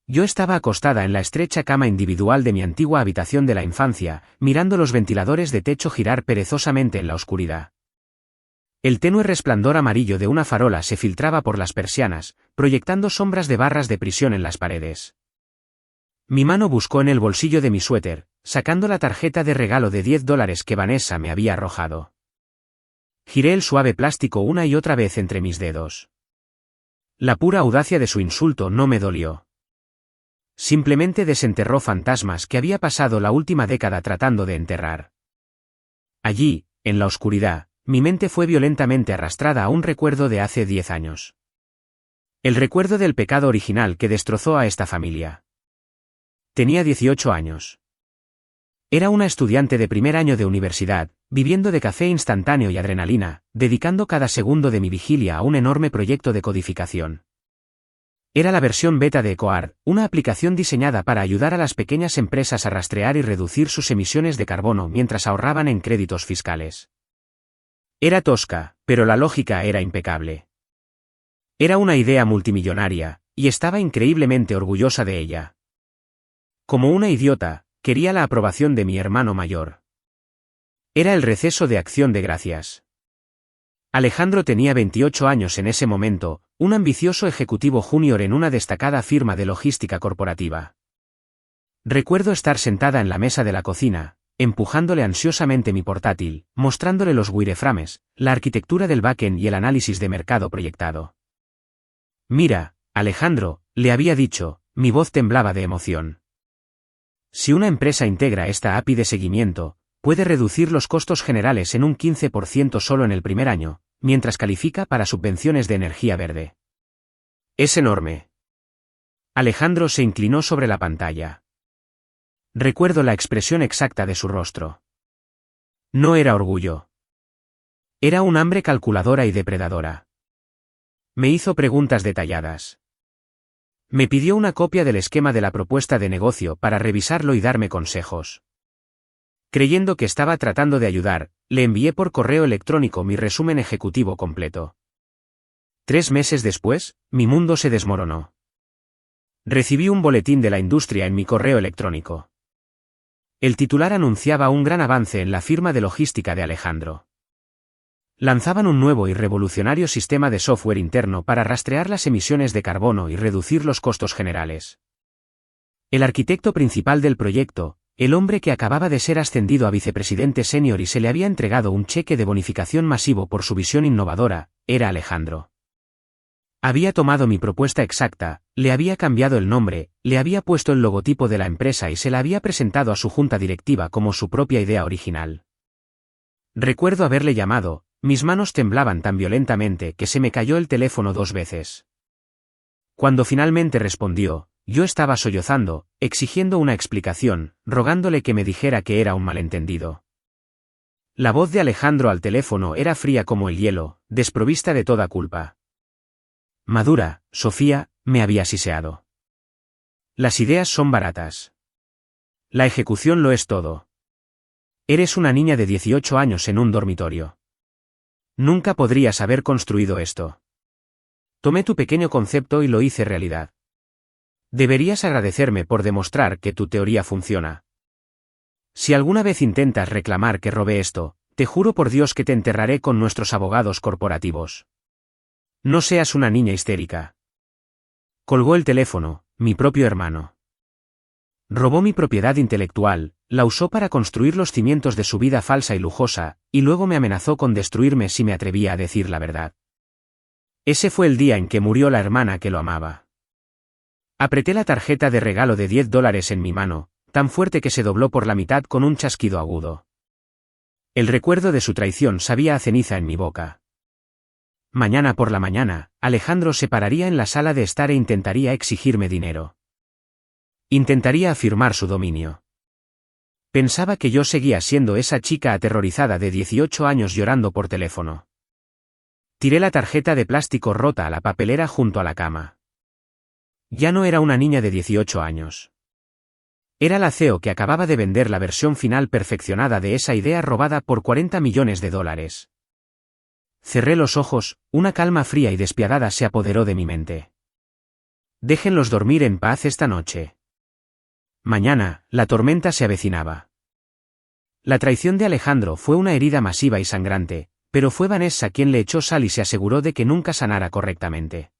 S1: Yo estaba acostada en la estrecha cama individual de mi antigua habitación de la infancia, mirando los ventiladores de techo girar perezosamente en la oscuridad. El tenue resplandor amarillo de una farola se filtraba por las persianas, proyectando sombras de barras de prisión en las paredes. Mi mano buscó en el bolsillo de mi suéter, sacando la tarjeta de regalo de $10 que Vanessa me había arrojado. Giré el suave plástico una y otra vez entre mis dedos. La pura audacia de su insulto no me dolió. Simplemente desenterró fantasmas que había pasado la última década tratando de enterrar. Allí, en la oscuridad, mi mente fue violentamente arrastrada a un recuerdo de hace 10 años. El recuerdo del pecado original que destrozó a esta familia. Tenía 18 años. Era una estudiante de primer año de universidad, viviendo de café instantáneo y adrenalina, dedicando cada segundo de mi vigilia a un enorme proyecto de codificación. Era la versión beta de EcoArt, una aplicación diseñada para ayudar a las pequeñas empresas a rastrear y reducir sus emisiones de carbono mientras ahorraban en créditos fiscales. Era tosca, pero la lógica era impecable. Era una idea multimillonaria, y estaba increíblemente orgullosa de ella. Como una idiota, quería la aprobación de mi hermano mayor. Era el receso de Acción de Gracias. Alejandro tenía 28 años en ese momento, un ambicioso ejecutivo junior en una destacada firma de logística corporativa. Recuerdo estar sentada en la mesa de la cocina, empujándole ansiosamente mi portátil, mostrándole los wireframes, la arquitectura del backend y el análisis de mercado proyectado. Mira, Alejandro, le había dicho, mi voz temblaba de emoción. Si una empresa integra esta API de seguimiento, puede reducir los costos generales en un 15% solo en el primer año, mientras califica para subvenciones de energía verde. Es enorme. Alejandro se inclinó sobre la pantalla. Recuerdo la expresión exacta de su rostro. No era orgullo. Era un hambre calculadora y depredadora. Me hizo preguntas detalladas. Me pidió una copia del esquema de la propuesta de negocio para revisarlo y darme consejos. Creyendo que estaba tratando de ayudar, le envié por correo electrónico mi resumen ejecutivo completo. 3 meses después, mi mundo se desmoronó. Recibí un boletín de la industria en mi correo electrónico. El titular anunciaba un gran avance en la firma de logística de Alejandro. Lanzaban un nuevo y revolucionario sistema de software interno para rastrear las emisiones de carbono y reducir los costos generales. El arquitecto principal del proyecto, el hombre que acababa de ser ascendido a vicepresidente senior y se le había entregado un cheque de bonificación masivo por su visión innovadora, era Alejandro. Había tomado mi propuesta exacta, le había cambiado el nombre, le había puesto el logotipo de la empresa y se la había presentado a su junta directiva como su propia idea original. Recuerdo haberle llamado, mis manos temblaban tan violentamente que se me cayó el teléfono 2 veces. Cuando finalmente respondió, yo estaba sollozando, exigiendo una explicación, rogándole que me dijera que era un malentendido. La voz de Alejandro al teléfono era fría como el hielo, desprovista de toda culpa. Madura, Sofía, me había siseado. Las ideas son baratas. La ejecución lo es todo. Eres una niña de 18 años en un dormitorio. Nunca podrías haber construido esto. Tomé tu pequeño concepto y lo hice realidad. Deberías agradecerme por demostrar que tu teoría funciona. Si alguna vez intentas reclamar que robé esto, te juro por Dios que te enterraré con nuestros abogados corporativos. No seas una niña histérica. Colgó el teléfono, mi propio hermano. Robó mi propiedad intelectual, la usó para construir los cimientos de su vida falsa y lujosa, y luego me amenazó con destruirme si me atrevía a decir la verdad. Ese fue el día en que murió la hermana que lo amaba. Apreté la tarjeta de regalo de $10 en mi mano, tan fuerte que se dobló por la mitad con un chasquido agudo. El recuerdo de su traición sabía a ceniza en mi boca. Mañana por la mañana, Alejandro se pararía en la sala de estar e intentaría exigirme dinero. Intentaría afirmar su dominio. Pensaba que yo seguía siendo esa chica aterrorizada de 18 años llorando por teléfono. Tiré la tarjeta de plástico rota a la papelera junto a la cama. Ya no era una niña de 18 años. Era la CEO que acababa de vender la versión final perfeccionada de esa idea robada por $40 millones. Cerré los ojos, una calma fría y despiadada se apoderó de mi mente. Déjenlos dormir en paz esta noche. Mañana, la tormenta se avecinaba. La traición de Alejandro fue una herida masiva y sangrante, pero fue Vanessa quien le echó sal y se aseguró de que nunca sanara correctamente.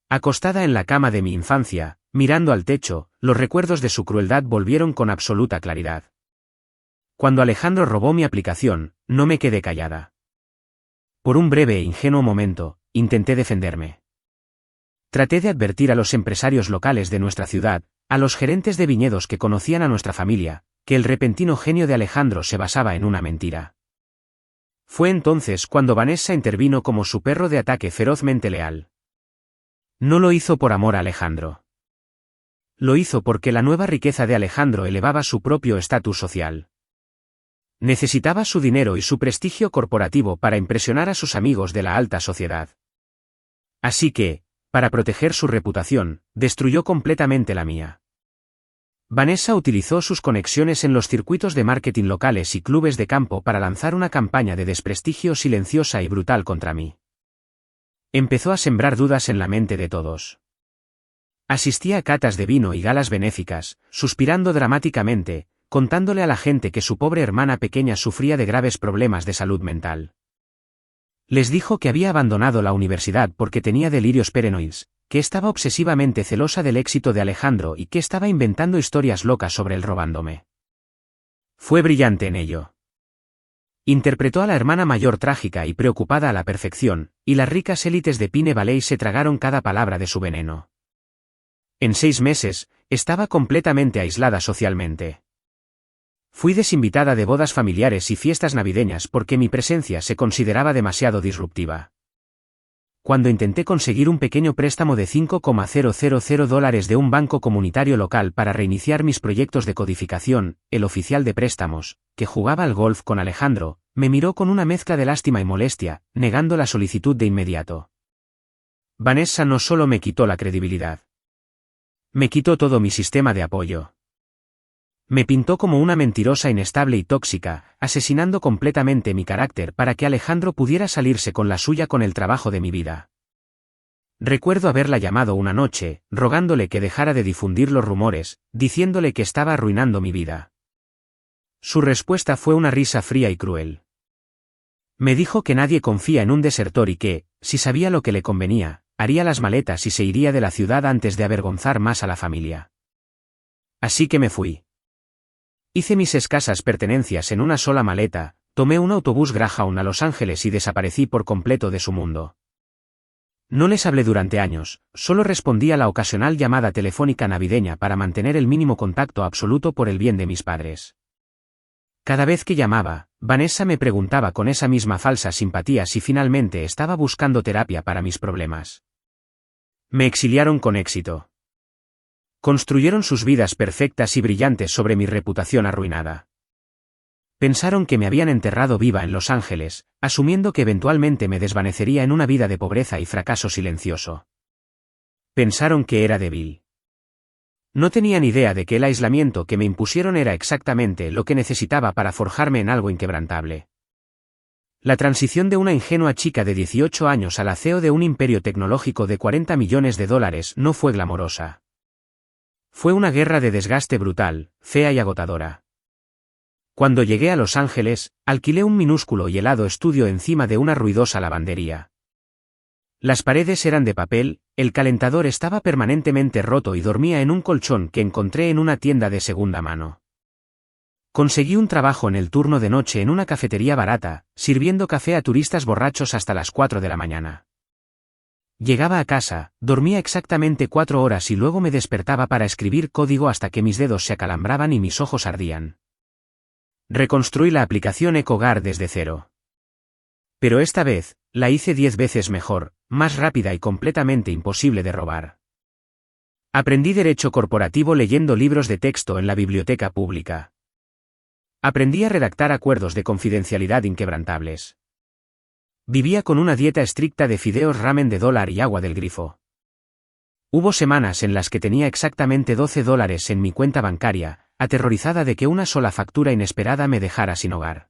S1: Acostada en la cama de mi infancia, mirando al techo, los recuerdos de su crueldad volvieron con absoluta claridad. Cuando Alejandro robó mi aplicación, no me quedé callada. Por un breve e ingenuo momento, intenté defenderme. Traté de advertir a los empresarios locales de nuestra ciudad, a los gerentes de viñedos que conocían a nuestra familia, que el repentino genio de Alejandro se basaba en una mentira. Fue entonces cuando Vanessa intervino como su perro de ataque ferozmente leal. No lo hizo por amor a Alejandro. Lo hizo porque la nueva riqueza de Alejandro elevaba su propio estatus social. Necesitaba su dinero y su prestigio corporativo para impresionar a sus amigos de la alta sociedad. Así que, para proteger su reputación, destruyó completamente la mía. Vanessa utilizó sus conexiones en los circuitos de marketing locales y clubes de campo para lanzar una campaña de desprestigio silenciosa y brutal contra mí. Empezó a sembrar dudas en la mente de todos. Asistía a catas de vino y galas benéficas, suspirando dramáticamente, contándole a la gente que su pobre hermana pequeña sufría de graves problemas de salud mental. Les dijo que había abandonado la universidad porque tenía delirios paranoides, que estaba obsesivamente celosa del éxito de Alejandro y que estaba inventando historias locas sobre él robándome. Fue brillante en ello. Interpretó a la hermana mayor trágica y preocupada a la perfección, y las ricas élites de Pine Valley se tragaron cada palabra de su veneno. En 6 meses, estaba completamente aislada socialmente. Fui desinvitada de bodas familiares y fiestas navideñas porque mi presencia se consideraba demasiado disruptiva. Cuando intenté conseguir un pequeño préstamo de $5,000 de un banco comunitario local para reiniciar mis proyectos de codificación, el oficial de préstamos, que jugaba al golf con Alejandro, me miró con una mezcla de lástima y molestia, negando la solicitud de inmediato. Vanessa no solo me quitó la credibilidad. Me quitó todo mi sistema de apoyo. Me pintó como una mentirosa inestable y tóxica, asesinando completamente mi carácter para que Alejandro pudiera salirse con la suya con el trabajo de mi vida. Recuerdo haberla llamado una noche, rogándole que dejara de difundir los rumores, diciéndole que estaba arruinando mi vida. Su respuesta fue una risa fría y cruel. Me dijo que nadie confía en un desertor y que, si sabía lo que le convenía, haría las maletas y se iría de la ciudad antes de avergonzar más a la familia. Así que me fui. Hice mis escasas pertenencias en una sola maleta, tomé un autobús Greyhound a Los Ángeles y desaparecí por completo de su mundo. No les hablé durante años, solo respondí a la ocasional llamada telefónica navideña para mantener el mínimo contacto absoluto por el bien de mis padres. Cada vez que llamaba, Vanessa me preguntaba con esa misma falsa simpatía si finalmente estaba buscando terapia para mis problemas. Me exiliaron con éxito. Construyeron sus vidas perfectas y brillantes sobre mi reputación arruinada. Pensaron que me habían enterrado viva en Los Ángeles, asumiendo que eventualmente me desvanecería en una vida de pobreza y fracaso silencioso. Pensaron que era débil. No tenían idea de que el aislamiento que me impusieron era exactamente lo que necesitaba para forjarme en algo inquebrantable. La transición de una ingenua chica de 18 años a la CEO de un imperio tecnológico de $40 millones no fue glamorosa. Fue una guerra de desgaste brutal, fea y agotadora. Cuando llegué a Los Ángeles, alquilé un minúsculo y helado estudio encima de una ruidosa lavandería. Las paredes eran de papel, el calentador estaba permanentemente roto y dormía en un colchón que encontré en una tienda de segunda mano. Conseguí un trabajo en el turno de noche en una cafetería barata, sirviendo café a turistas borrachos hasta las 4 de la mañana. Llegaba a casa, dormía exactamente 4 horas y luego me despertaba para escribir código hasta que mis dedos se acalambraban y mis ojos ardían. Reconstruí la aplicación EcoGuard desde cero. Pero esta vez, la hice 10 veces mejor, más rápida y completamente imposible de robar. Aprendí derecho corporativo leyendo libros de texto en la biblioteca pública. Aprendí a redactar acuerdos de confidencialidad inquebrantables. Vivía con una dieta estricta de fideos ramen de $1 y agua del grifo. Hubo semanas en las que tenía exactamente $12 en mi cuenta bancaria, aterrorizada de que una sola factura inesperada me dejara sin hogar.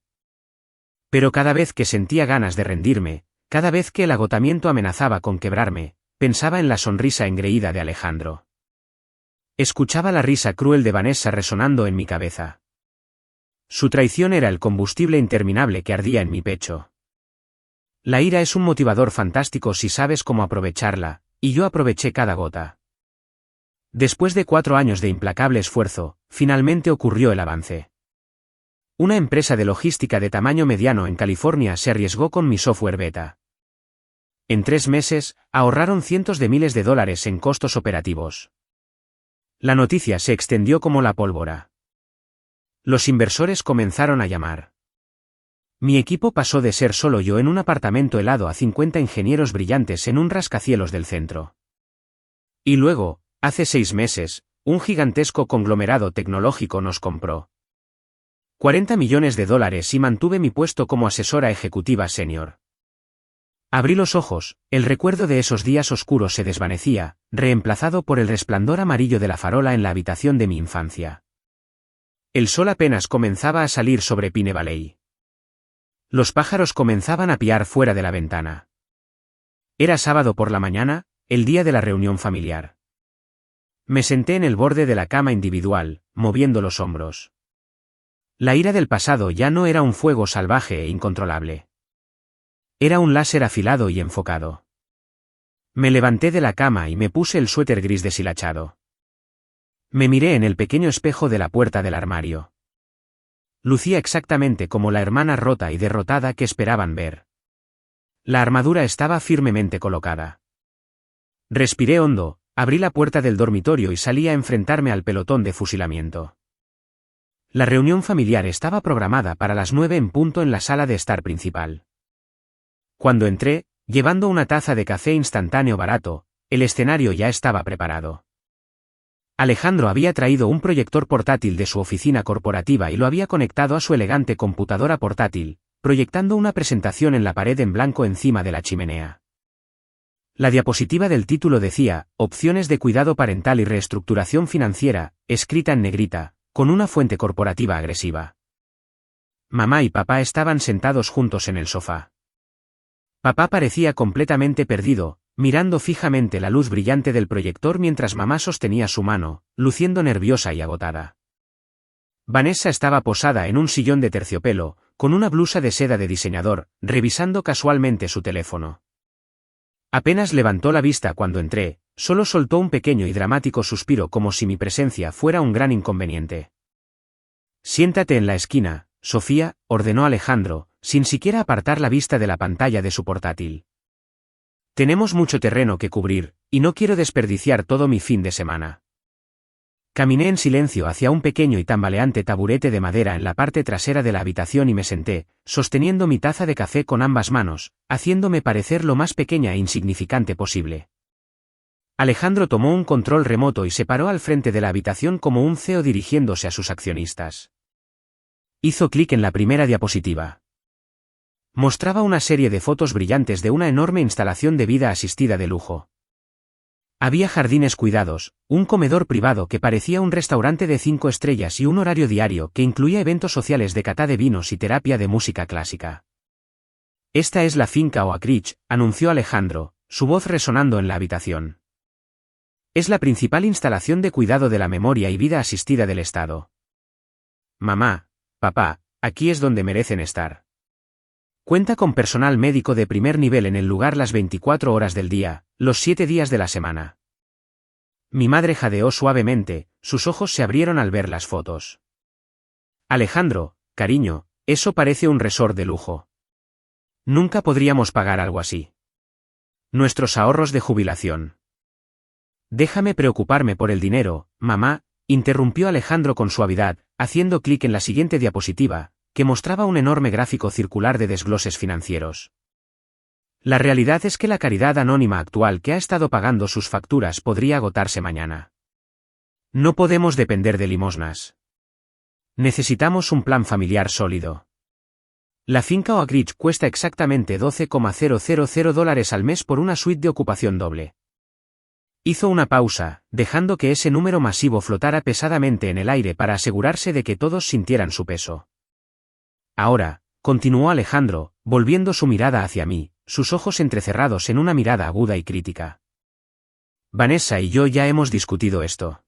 S1: Pero cada vez que sentía ganas de rendirme, cada vez que el agotamiento amenazaba con quebrarme, pensaba en la sonrisa engreída de Alejandro. Escuchaba la risa cruel de Vanessa resonando en mi cabeza. Su traición era el combustible interminable que ardía en mi pecho. La ira es un motivador fantástico si sabes cómo aprovecharla, y yo aproveché cada gota. Después de 4 años de implacable esfuerzo, finalmente ocurrió el avance. Una empresa de logística de tamaño mediano en California se arriesgó con mi software beta. En 3 meses, ahorraron cientos de miles de dólares en costos operativos. La noticia se extendió como la pólvora. Los inversores comenzaron a llamar. Mi equipo pasó de ser solo yo en un apartamento helado a 50 ingenieros brillantes en un rascacielos del centro. Y luego, hace 6 meses, un gigantesco conglomerado tecnológico nos compró. $40 millones y mantuve mi puesto como asesora ejecutiva senior. Abrí los ojos, el recuerdo de esos días oscuros se desvanecía, reemplazado por el resplandor amarillo de la farola en la habitación de mi infancia. El sol apenas comenzaba a salir sobre Pine Valley. Los pájaros comenzaban a piar fuera de la ventana. Era sábado por la mañana, el día de la reunión familiar. Me senté en el borde de la cama individual, moviendo los hombros. La ira del pasado ya no era un fuego salvaje e incontrolable. Era un láser afilado y enfocado. Me levanté de la cama y me puse el suéter gris deshilachado. Me miré en el pequeño espejo de la puerta del armario. Lucía exactamente como la hermana rota y derrotada que esperaban ver. La armadura estaba firmemente colocada. Respiré hondo, abrí la puerta del dormitorio y salí a enfrentarme al pelotón de fusilamiento. La reunión familiar estaba programada para las 9 en punto en la sala de estar principal. Cuando entré, llevando una taza de café instantáneo barato, el escenario ya estaba preparado. Alejandro había traído un proyector portátil de su oficina corporativa y lo había conectado a su elegante computadora portátil, proyectando una presentación en la pared en blanco encima de la chimenea. La diapositiva del título decía, Opciones de cuidado parental y reestructuración financiera, escrita en negrita, con una fuente corporativa agresiva. Mamá y papá estaban sentados juntos en el sofá. Papá parecía completamente perdido, mirando fijamente la luz brillante del proyector mientras mamá sostenía su mano, luciendo nerviosa y agotada. Vanessa estaba posada en un sillón de terciopelo, con una blusa de seda de diseñador, revisando casualmente su teléfono. Apenas levantó la vista cuando entré, solo soltó un pequeño y dramático suspiro como si mi presencia fuera un gran inconveniente. Siéntate en la esquina, Sofía, ordenó Alejandro, sin siquiera apartar la vista de la pantalla de su portátil. Tenemos mucho terreno que cubrir, y no quiero desperdiciar todo mi fin de semana. Caminé en silencio hacia un pequeño y tambaleante taburete de madera en la parte trasera de la habitación y me senté, sosteniendo mi taza de café con ambas manos, haciéndome parecer lo más pequeña e insignificante posible. Alejandro tomó un control remoto y se paró al frente de la habitación como un CEO dirigiéndose a sus accionistas. Hizo clic en la primera diapositiva. Mostraba una serie de fotos brillantes de una enorme instalación de vida asistida de lujo. Había jardines cuidados, un comedor privado que parecía un restaurante de 5 estrellas y un horario diario que incluía eventos sociales de cata de vinos y terapia de música clásica. Esta es la finca Oak Ridge, anunció Alejandro, su voz resonando en la habitación. Es la principal instalación de cuidado de la memoria y vida asistida del Estado. Mamá, papá, aquí es donde merecen estar. Cuenta con personal médico de primer nivel en el lugar las 24 horas del día, los 7 días de la semana. Mi madre jadeó suavemente, sus ojos se abrieron al ver las fotos. Alejandro, cariño, eso parece un resort de lujo. Nunca podríamos pagar algo así. Nuestros ahorros de jubilación. Déjame preocuparme por el dinero, mamá, interrumpió Alejandro con suavidad, haciendo clic en la siguiente diapositiva, que mostraba un enorme gráfico circular de desgloses financieros. La realidad es que la caridad anónima actual que ha estado pagando sus facturas podría agotarse mañana. No podemos depender de limosnas. Necesitamos un plan familiar sólido. La finca Oak Ridge cuesta exactamente $12,000 al mes por una suite de ocupación doble. Hizo una pausa, dejando que ese número masivo flotara pesadamente en el aire para asegurarse de que todos sintieran su peso. Ahora, continuó Alejandro, volviendo su mirada hacia mí, sus ojos entrecerrados en una mirada aguda y crítica. Vanessa y yo ya hemos discutido esto.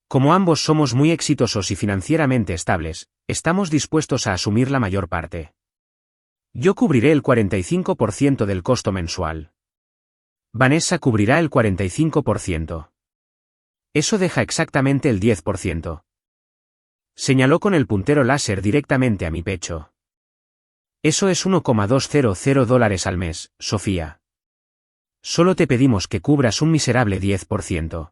S1: Como ambos somos muy exitosos y financieramente estables, estamos dispuestos a asumir la mayor parte. Yo cubriré el 45% del costo mensual. Vanessa cubrirá el 45%. Eso deja exactamente el 10%. Señaló con el puntero láser directamente a mi pecho. Eso es $1,200 al mes, Sofía. Solo te pedimos que cubras un miserable 10%.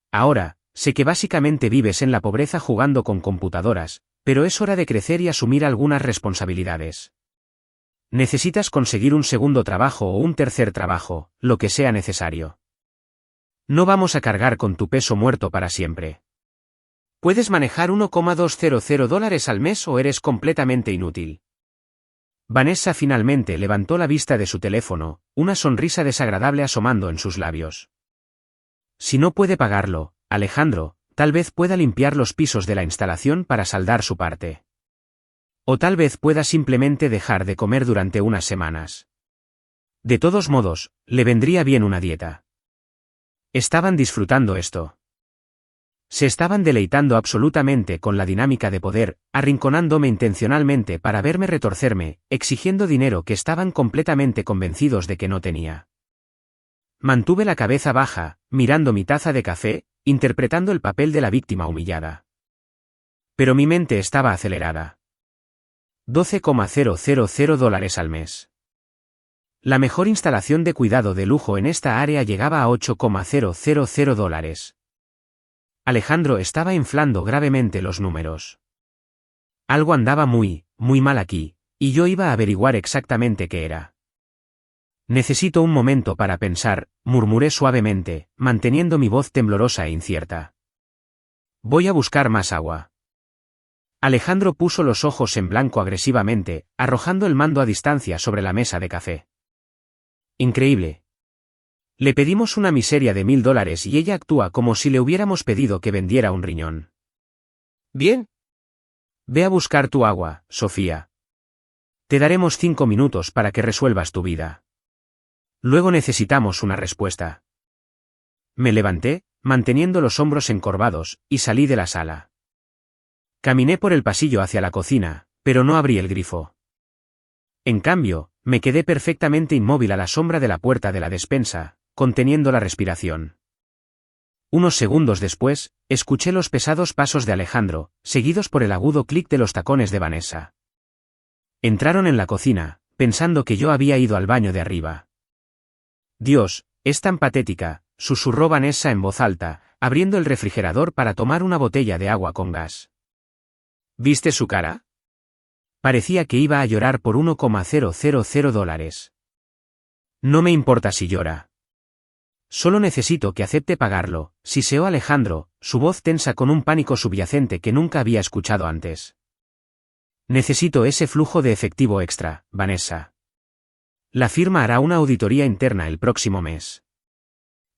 S1: Ahora, sé que básicamente vives en la pobreza jugando con computadoras, pero es hora de crecer y asumir algunas responsabilidades. Necesitas conseguir un segundo trabajo o un tercer trabajo, lo que sea necesario. No vamos a cargar con tu peso muerto para siempre. ¿Puedes manejar $1,200 al mes o eres completamente inútil? Vanessa finalmente levantó la vista de su teléfono, una sonrisa desagradable asomando en sus labios. Si no puede pagarlo, Alejandro, tal vez pueda limpiar los pisos de la instalación para saldar su parte. O tal vez pueda simplemente dejar de comer durante unas semanas. De todos modos, le vendría bien una dieta. Estaban disfrutando esto. Se estaban deleitando absolutamente con la dinámica de poder, arrinconándome intencionalmente para verme retorcerme, exigiendo dinero que estaban completamente convencidos de que no tenía. Mantuve la cabeza baja, mirando mi taza de café, interpretando el papel de la víctima humillada. Pero mi mente estaba acelerada. $12,000 al mes. La mejor instalación de cuidado de lujo en esta área llegaba a $8,000. Alejandro estaba inflando gravemente los números. Algo andaba muy mal aquí, y yo iba a averiguar exactamente qué era. Necesito un momento para pensar, murmuré suavemente, manteniendo mi voz temblorosa e incierta. Voy a buscar más agua. Alejandro puso los ojos en blanco agresivamente, arrojando el mando a distancia sobre la mesa de café. Increíble. Le pedimos una miseria de $1,000 y ella actúa como si le hubiéramos pedido que vendiera un riñón. Bien. Ve a buscar tu agua, Sofía. Te daremos 5 minutos para que resuelvas tu vida. Luego necesitamos una respuesta. Me levanté, manteniendo los hombros encorvados, y salí de la sala. Caminé por el pasillo hacia la cocina, pero no abrí el grifo. En cambio, me quedé perfectamente inmóvil a la sombra de la puerta de la despensa, conteniendo la respiración. Unos segundos después, escuché los pesados pasos de Alejandro, seguidos por el agudo clic de los tacones de Vanessa. Entraron en la cocina, pensando que yo había ido al baño de arriba. Dios, es tan patética, susurró Vanessa en voz alta, abriendo el refrigerador para tomar una botella de agua con gas. ¿Viste su cara? Parecía que iba a llorar por $1,000. No me importa si llora. Solo necesito que acepte pagarlo, siseó Alejandro, su voz tensa con un pánico subyacente que nunca había escuchado antes. Necesito ese flujo de efectivo extra, Vanessa. La firma hará una auditoría interna el próximo mes.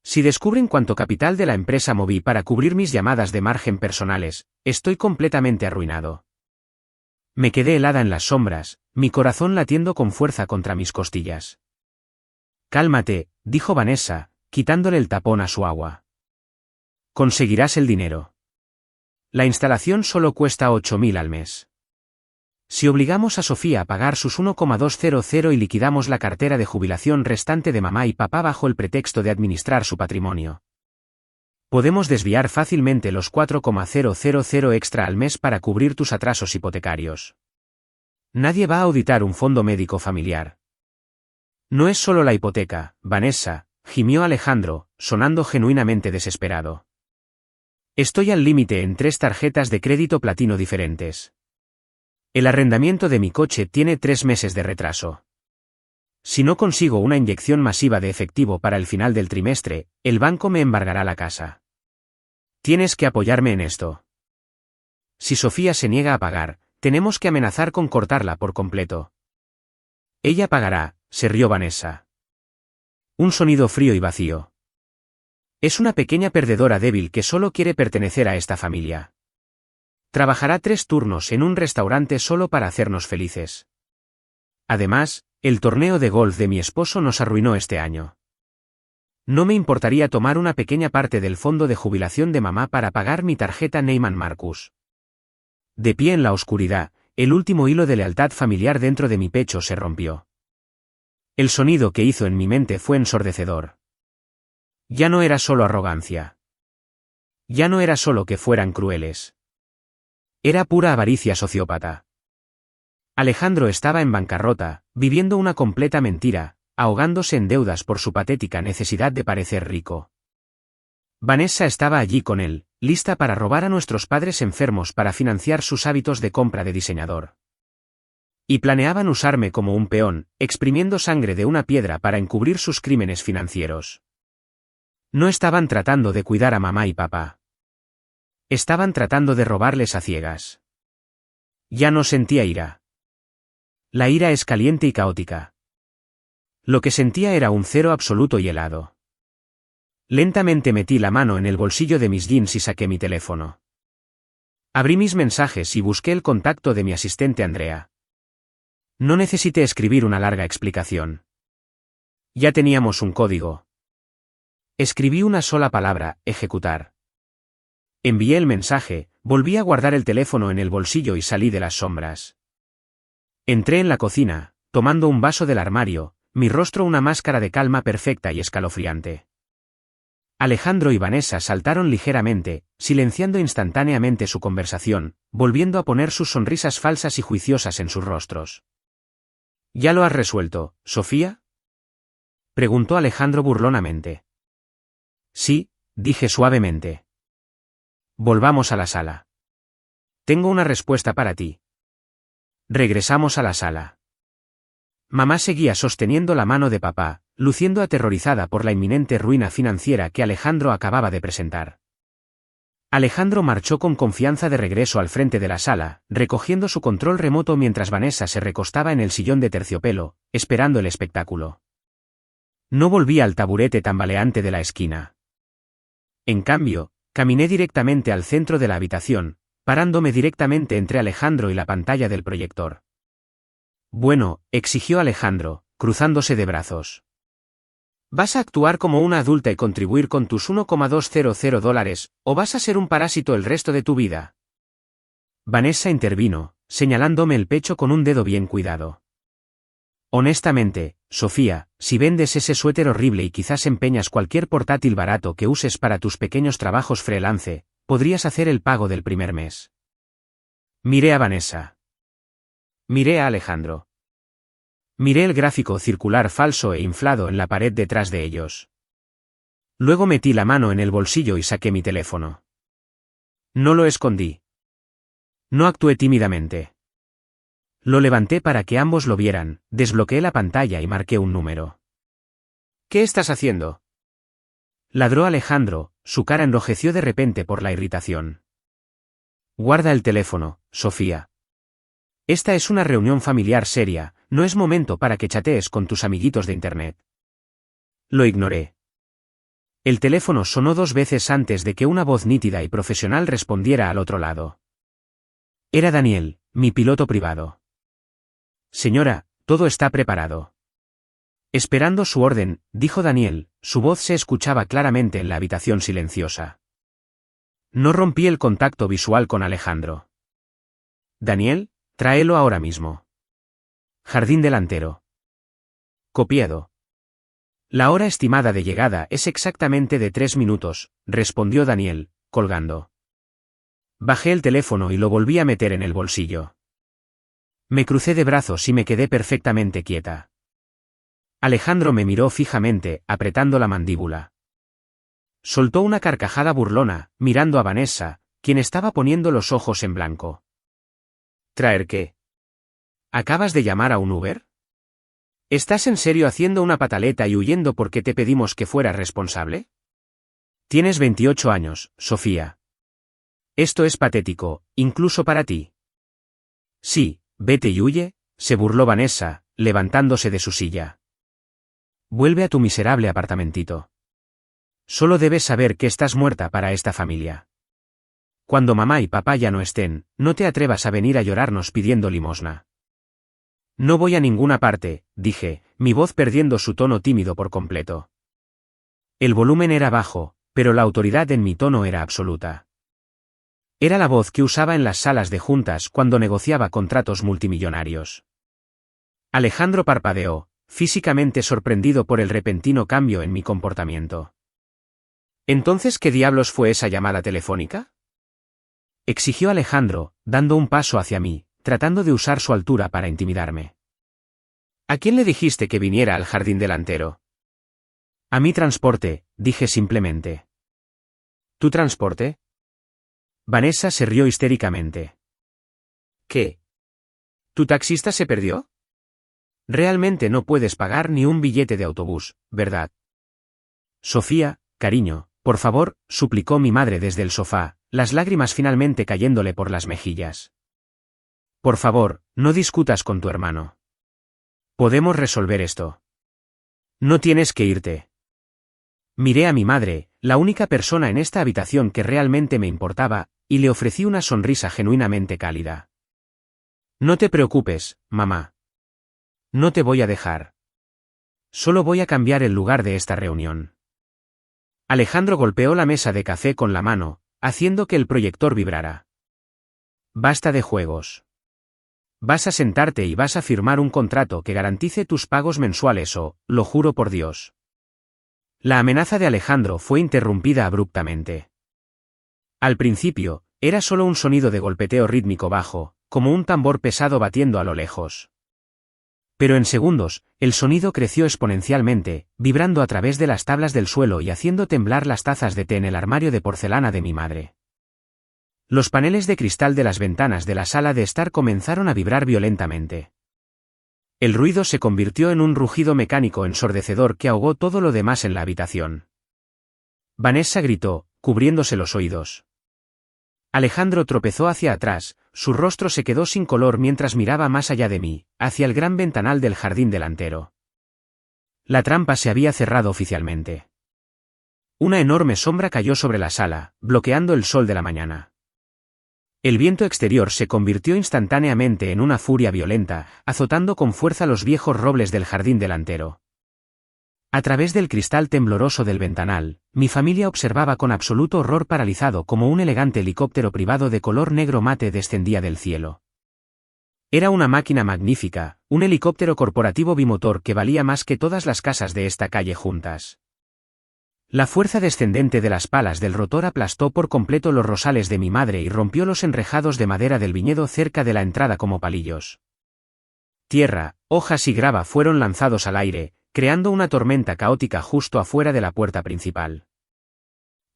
S1: Si descubren cuánto capital de la empresa moví para cubrir mis llamadas de margen personales, estoy completamente arruinado. Me quedé helada en las sombras, mi corazón latiendo con fuerza contra mis costillas. Cálmate, dijo Vanessa, quitándole el tapón a su agua. Conseguirás el dinero. La instalación solo cuesta 8.000 al mes. Si obligamos a Sofía a pagar sus 1,200 y liquidamos la cartera de jubilación restante de mamá y papá bajo el pretexto de administrar su patrimonio, podemos desviar fácilmente los 4,000 extra al mes para cubrir tus atrasos hipotecarios. Nadie va a auditar un fondo médico familiar. No es solo la hipoteca, Vanessa, gimió Alejandro, sonando genuinamente desesperado. Estoy al límite en 3 tarjetas de crédito platino diferentes. El arrendamiento de mi coche tiene 3 meses de retraso. Si no consigo una inyección masiva de efectivo para el final del trimestre, el banco me embargará la casa. Tienes que apoyarme en esto. Si Sofía se niega a pagar, tenemos que amenazar con cortarla por completo. Ella pagará, se rió Vanessa. Un sonido frío y vacío. Es una pequeña perdedora débil que solo quiere pertenecer a esta familia. Trabajará 3 turnos en un restaurante solo para hacernos felices. Además, el torneo de golf de mi esposo nos arruinó este año. No me importaría tomar una pequeña parte del fondo de jubilación de mamá para pagar mi tarjeta Neiman Marcus. De pie en la oscuridad, el último hilo de lealtad familiar dentro de mi pecho se rompió. El sonido que hizo en mi mente fue ensordecedor. Ya no era solo arrogancia. Ya no era solo que fueran crueles. Era pura avaricia sociópata. Alejandro estaba en bancarrota, viviendo una completa mentira, ahogándose en deudas por su patética necesidad de parecer rico. Vanessa estaba allí con él, lista para robar a nuestros padres enfermos para financiar sus hábitos de compra de diseñador. Y planeaban usarme como un peón, exprimiendo sangre de una piedra para encubrir sus crímenes financieros. No estaban tratando de cuidar a mamá y papá. Estaban tratando de robarles a ciegas. Ya no sentía ira. La ira es caliente y caótica. Lo que sentía era un 0 absoluto y helado. Lentamente metí la mano en el bolsillo de mis jeans y saqué mi teléfono. Abrí mis mensajes y busqué el contacto de mi asistente Andrea. No necesité escribir una larga explicación. Ya teníamos un código. Escribí una sola palabra, ejecutar. Envié el mensaje, volví a guardar el teléfono en el bolsillo y salí de las sombras. Entré en la cocina, tomando un vaso del armario, mi rostro una máscara de calma perfecta y escalofriante. Alejandro y Vanessa saltaron ligeramente, silenciando instantáneamente su conversación, volviendo a poner sus sonrisas falsas y juiciosas en sus rostros. ¿Ya lo has resuelto, Sofía?, preguntó Alejandro burlonamente. Sí, dije suavemente. Volvamos a la sala. Tengo una respuesta para ti. Regresamos a la sala. Mamá seguía sosteniendo la mano de papá, luciendo aterrorizada por la inminente ruina financiera que Alejandro acababa de presentar. Alejandro marchó con confianza de regreso al frente de la sala, recogiendo su control remoto mientras Vanessa se recostaba en el sillón de terciopelo, esperando el espectáculo. No volví al taburete tambaleante de la esquina. En cambio, caminé directamente al centro de la habitación, parándome directamente entre Alejandro y la pantalla del proyector. Bueno, exigió Alejandro, cruzándose de brazos. ¿Vas a actuar como una adulta y contribuir con tus $1,200 o vas a ser un parásito el resto de tu vida? Vanessa intervino, señalándome el pecho con un dedo bien cuidado. Honestamente, Sofía, si vendes ese suéter horrible y quizás empeñas cualquier portátil barato que uses para tus pequeños trabajos freelance, podrías hacer el pago del primer mes. Miré a Vanessa. Miré a Alejandro. Miré el gráfico circular falso e inflado en la pared detrás de ellos. Luego metí la mano en el bolsillo y saqué mi teléfono. No lo escondí. No actué tímidamente. Lo levanté para que ambos lo vieran, desbloqueé la pantalla y marqué un número. ¿Qué estás haciendo?, ladró Alejandro, su cara enrojeció de repente por la irritación. Guarda el teléfono, Sofía. Esta es una reunión familiar seria, no es momento para que chatees con tus amiguitos de internet. Lo ignoré. El teléfono sonó 2 veces antes de que una voz nítida y profesional respondiera al otro lado. Era Daniel, mi piloto privado. Señora, todo está preparado. Esperando su orden, dijo Daniel, su voz se escuchaba claramente en la habitación silenciosa. No rompí el contacto visual con Alejandro. Daniel, tráelo ahora mismo. Jardín delantero. Copiado. La hora estimada de llegada es exactamente de 3 minutos, respondió Daniel, colgando. Bajé el teléfono y lo volví a meter en el bolsillo. Me crucé de brazos y me quedé perfectamente quieta. Alejandro me miró fijamente, apretando la mandíbula. Soltó una carcajada burlona, mirando a Vanessa, quien estaba poniendo los ojos en blanco. ¿Traer qué? ¿Acabas de llamar a un Uber? ¿Estás en serio haciendo una pataleta y huyendo porque te pedimos que fueras responsable? Tienes 28 años, Sofía. Esto es patético, incluso para ti. Sí, vete y huye, se burló Vanessa, levantándose de su silla. Vuelve a tu miserable apartamentito. Solo debes saber que estás muerta para esta familia. Cuando mamá y papá ya no estén, no te atrevas a venir a llorarnos pidiendo limosna. No voy a ninguna parte, dije, mi voz perdiendo su tono tímido por completo. El volumen era bajo, pero la autoridad en mi tono era absoluta. Era la voz que usaba en las salas de juntas cuando negociaba contratos multimillonarios. Alejandro parpadeó, físicamente sorprendido por el repentino cambio en mi comportamiento. ¿Entonces qué diablos fue esa llamada telefónica? Exigió Alejandro, dando un paso hacia mí, tratando de usar su altura para intimidarme. ¿A quién le dijiste que viniera al jardín delantero? A mi transporte, dije simplemente. ¿Tu transporte? Vanessa se rió histéricamente. ¿Qué? ¿Tu taxista se perdió? Realmente no puedes pagar ni un billete de autobús, ¿verdad? Sofía, cariño, por favor, suplicó mi madre desde el sofá, las lágrimas finalmente cayéndole por las mejillas. Por favor, no discutas con tu hermano. Podemos resolver esto. No tienes que irte. Miré a mi madre, la única persona en esta habitación que realmente me importaba, y le ofrecí una sonrisa genuinamente cálida. No te preocupes, mamá. No te voy a dejar. Solo voy a cambiar el lugar de esta reunión. Alejandro golpeó la mesa de café con la mano, haciendo que el proyector vibrara. Basta de juegos. Vas a sentarte y vas a firmar un contrato que garantice tus pagos mensuales o, lo juro por Dios. La amenaza de Alejandro fue interrumpida abruptamente. Al principio, era solo un sonido de golpeteo rítmico bajo, como un tambor pesado batiendo a lo lejos. Pero en segundos, el sonido creció exponencialmente, vibrando a través de las tablas del suelo y haciendo temblar las tazas de té en el armario de porcelana de mi madre. Los paneles de cristal de las ventanas de la sala de estar comenzaron a vibrar violentamente. El ruido se convirtió en un rugido mecánico ensordecedor que ahogó todo lo demás en la habitación. Vanessa gritó, cubriéndose los oídos. Alejandro tropezó hacia atrás, su rostro se quedó sin color mientras miraba más allá de mí, hacia el gran ventanal del jardín delantero. La trampa se había cerrado oficialmente. Una enorme sombra cayó sobre la sala, bloqueando el sol de la mañana. El viento exterior se convirtió instantáneamente en una furia violenta, azotando con fuerza los viejos robles del jardín delantero. A través del cristal tembloroso del ventanal, mi familia observaba con absoluto horror paralizado cómo un elegante helicóptero privado de color negro mate descendía del cielo. Era una máquina magnífica, un helicóptero corporativo bimotor que valía más que todas las casas de esta calle juntas. La fuerza descendente de las palas del rotor aplastó por completo los rosales de mi madre y rompió los enrejados de madera del viñedo cerca de la entrada como palillos. Tierra, hojas y grava fueron lanzados al aire, creando una tormenta caótica justo afuera de la puerta principal.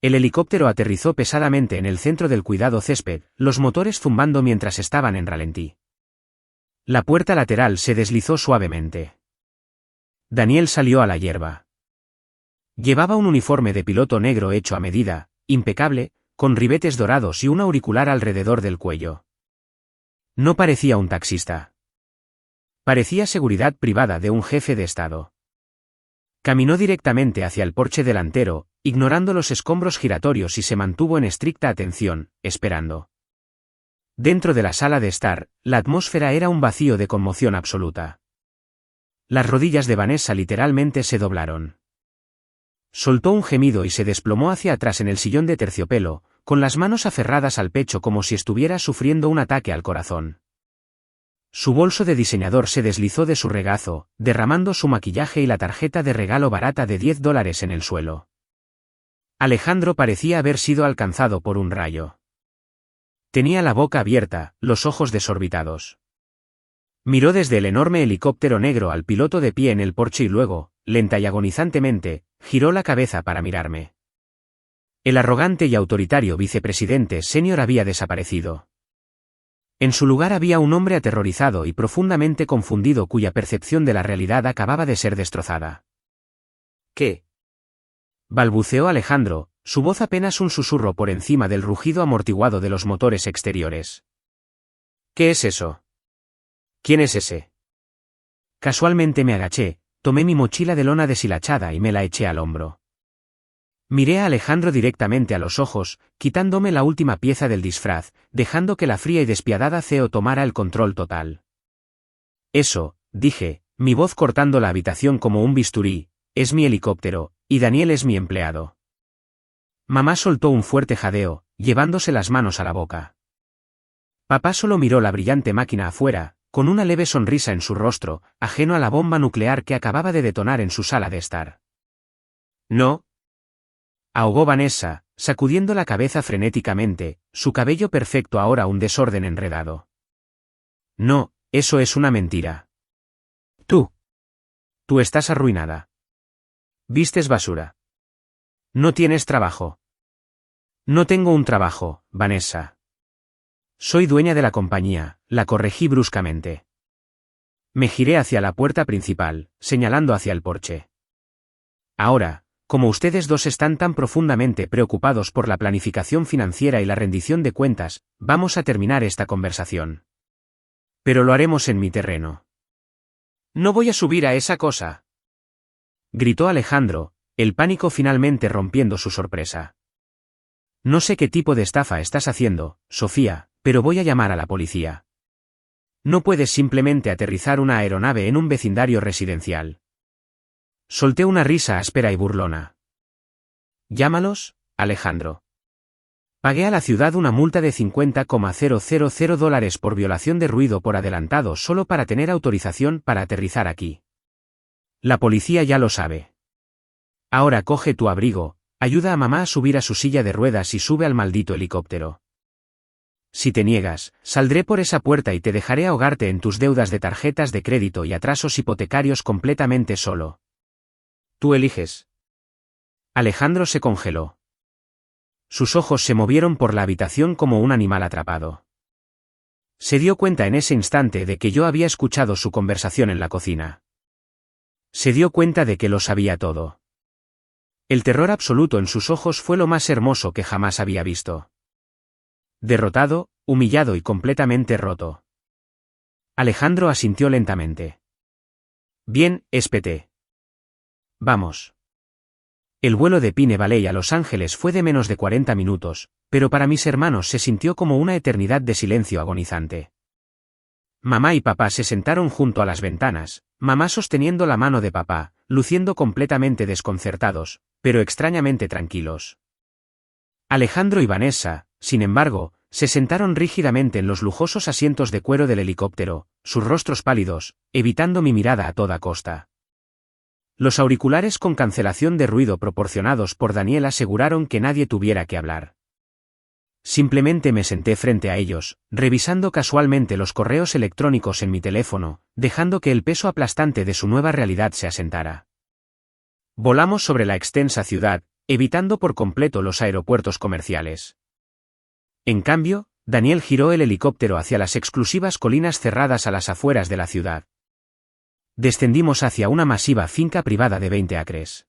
S1: El helicóptero aterrizó pesadamente en el centro del cuidado césped, los motores zumbando mientras estaban en ralentí. La puerta lateral se deslizó suavemente. Daniel salió a la hierba. Llevaba un uniforme de piloto negro hecho a medida, impecable, con ribetes dorados y un auricular alrededor del cuello. No parecía un taxista. Parecía seguridad privada de un jefe de Estado. Caminó directamente hacia el porche delantero, ignorando los escombros giratorios y se mantuvo en estricta atención, esperando. Dentro de la sala de estar, la atmósfera era un vacío de conmoción absoluta. Las rodillas de Vanessa literalmente se doblaron. Soltó un gemido y se desplomó hacia atrás en el sillón de terciopelo, con las manos aferradas al pecho como si estuviera sufriendo un ataque al corazón. Su bolso de diseñador se deslizó de su regazo, derramando su maquillaje y la tarjeta de regalo barata de $10 en el suelo. Alejandro parecía haber sido alcanzado por un rayo. Tenía la boca abierta, los ojos desorbitados. Miró desde el enorme helicóptero negro al piloto de pie en el porche y luego, lenta y agonizantemente, giró la cabeza para mirarme. El arrogante y autoritario vicepresidente senior había desaparecido. En su lugar había un hombre aterrorizado y profundamente confundido cuya percepción de la realidad acababa de ser destrozada. ¿Qué? Balbuceó Alejandro, su voz apenas un susurro por encima del rugido amortiguado de los motores exteriores. ¿Qué es eso? ¿Quién es ese? Casualmente me agaché, tomé mi mochila de lona deshilachada y me la eché al hombro. Miré a Alejandro directamente a los ojos, quitándome la última pieza del disfraz, dejando que la fría y despiadada CEO tomara el control total. Eso, dije, mi voz cortando la habitación como un bisturí, es mi helicóptero, y Daniel es mi empleado. Mamá soltó un fuerte jadeo, llevándose las manos a la boca. Papá solo miró la brillante máquina afuera, con una leve sonrisa en su rostro, ajeno a la bomba nuclear que acababa de detonar en su sala de estar. No. Ahogó Vanessa, sacudiendo la cabeza frenéticamente, su cabello perfecto ahora un desorden enredado. No, eso es una mentira. Tú estás arruinada. Vistes basura. No tienes trabajo. No tengo un trabajo, Vanessa. Soy dueña de la compañía, la corregí bruscamente. Me giré hacia la puerta principal, señalando hacia el porche. Ahora, como ustedes dos están tan profundamente preocupados por la planificación financiera y la rendición de cuentas, vamos a terminar esta conversación. Pero lo haremos en mi terreno. No voy a subir a esa cosa. Gritó Alejandro, el pánico finalmente rompiendo su sorpresa. No sé qué tipo de estafa estás haciendo, Sofía, pero voy a llamar a la policía. No puedes simplemente aterrizar una aeronave en un vecindario residencial. Solté una risa áspera y burlona. Llámalos, Alejandro. Pagué a la ciudad una multa de $50,000 por violación de ruido por adelantado solo para tener autorización para aterrizar aquí. La policía ya lo sabe. Ahora coge tu abrigo, ayuda a mamá a subir a su silla de ruedas y sube al maldito helicóptero. Si te niegas, saldré por esa puerta y te dejaré ahogarte en tus deudas de tarjetas de crédito y atrasos hipotecarios completamente solo. Tú eliges. Alejandro se congeló. Sus ojos se movieron por la habitación como un animal atrapado. Se dio cuenta en ese instante de que yo había escuchado su conversación en la cocina. Se dio cuenta de que lo sabía todo. El terror absoluto en sus ojos fue lo más hermoso que jamás había visto. Derrotado, humillado y completamente roto. Alejandro asintió lentamente. Bien, espeté. Vamos. El vuelo de Pine Valley a Los Ángeles fue de menos de 40 minutos, pero para mis hermanos se sintió como una eternidad de silencio agonizante. Mamá y papá se sentaron junto a las ventanas, mamá sosteniendo la mano de papá, luciendo completamente desconcertados, pero extrañamente tranquilos. Alejandro y Vanessa, sin embargo, se sentaron rígidamente en los lujosos asientos de cuero del helicóptero, sus rostros pálidos, evitando mi mirada a toda costa. Los auriculares con cancelación de ruido proporcionados por Daniel aseguraron que nadie tuviera que hablar. Simplemente me senté frente a ellos, revisando casualmente los correos electrónicos en mi teléfono, dejando que el peso aplastante de su nueva realidad se asentara. Volamos sobre la extensa ciudad, evitando por completo los aeropuertos comerciales. En cambio, Daniel giró el helicóptero hacia las exclusivas colinas cerradas a las afueras de la ciudad. Descendimos hacia una masiva finca privada de 20 acres.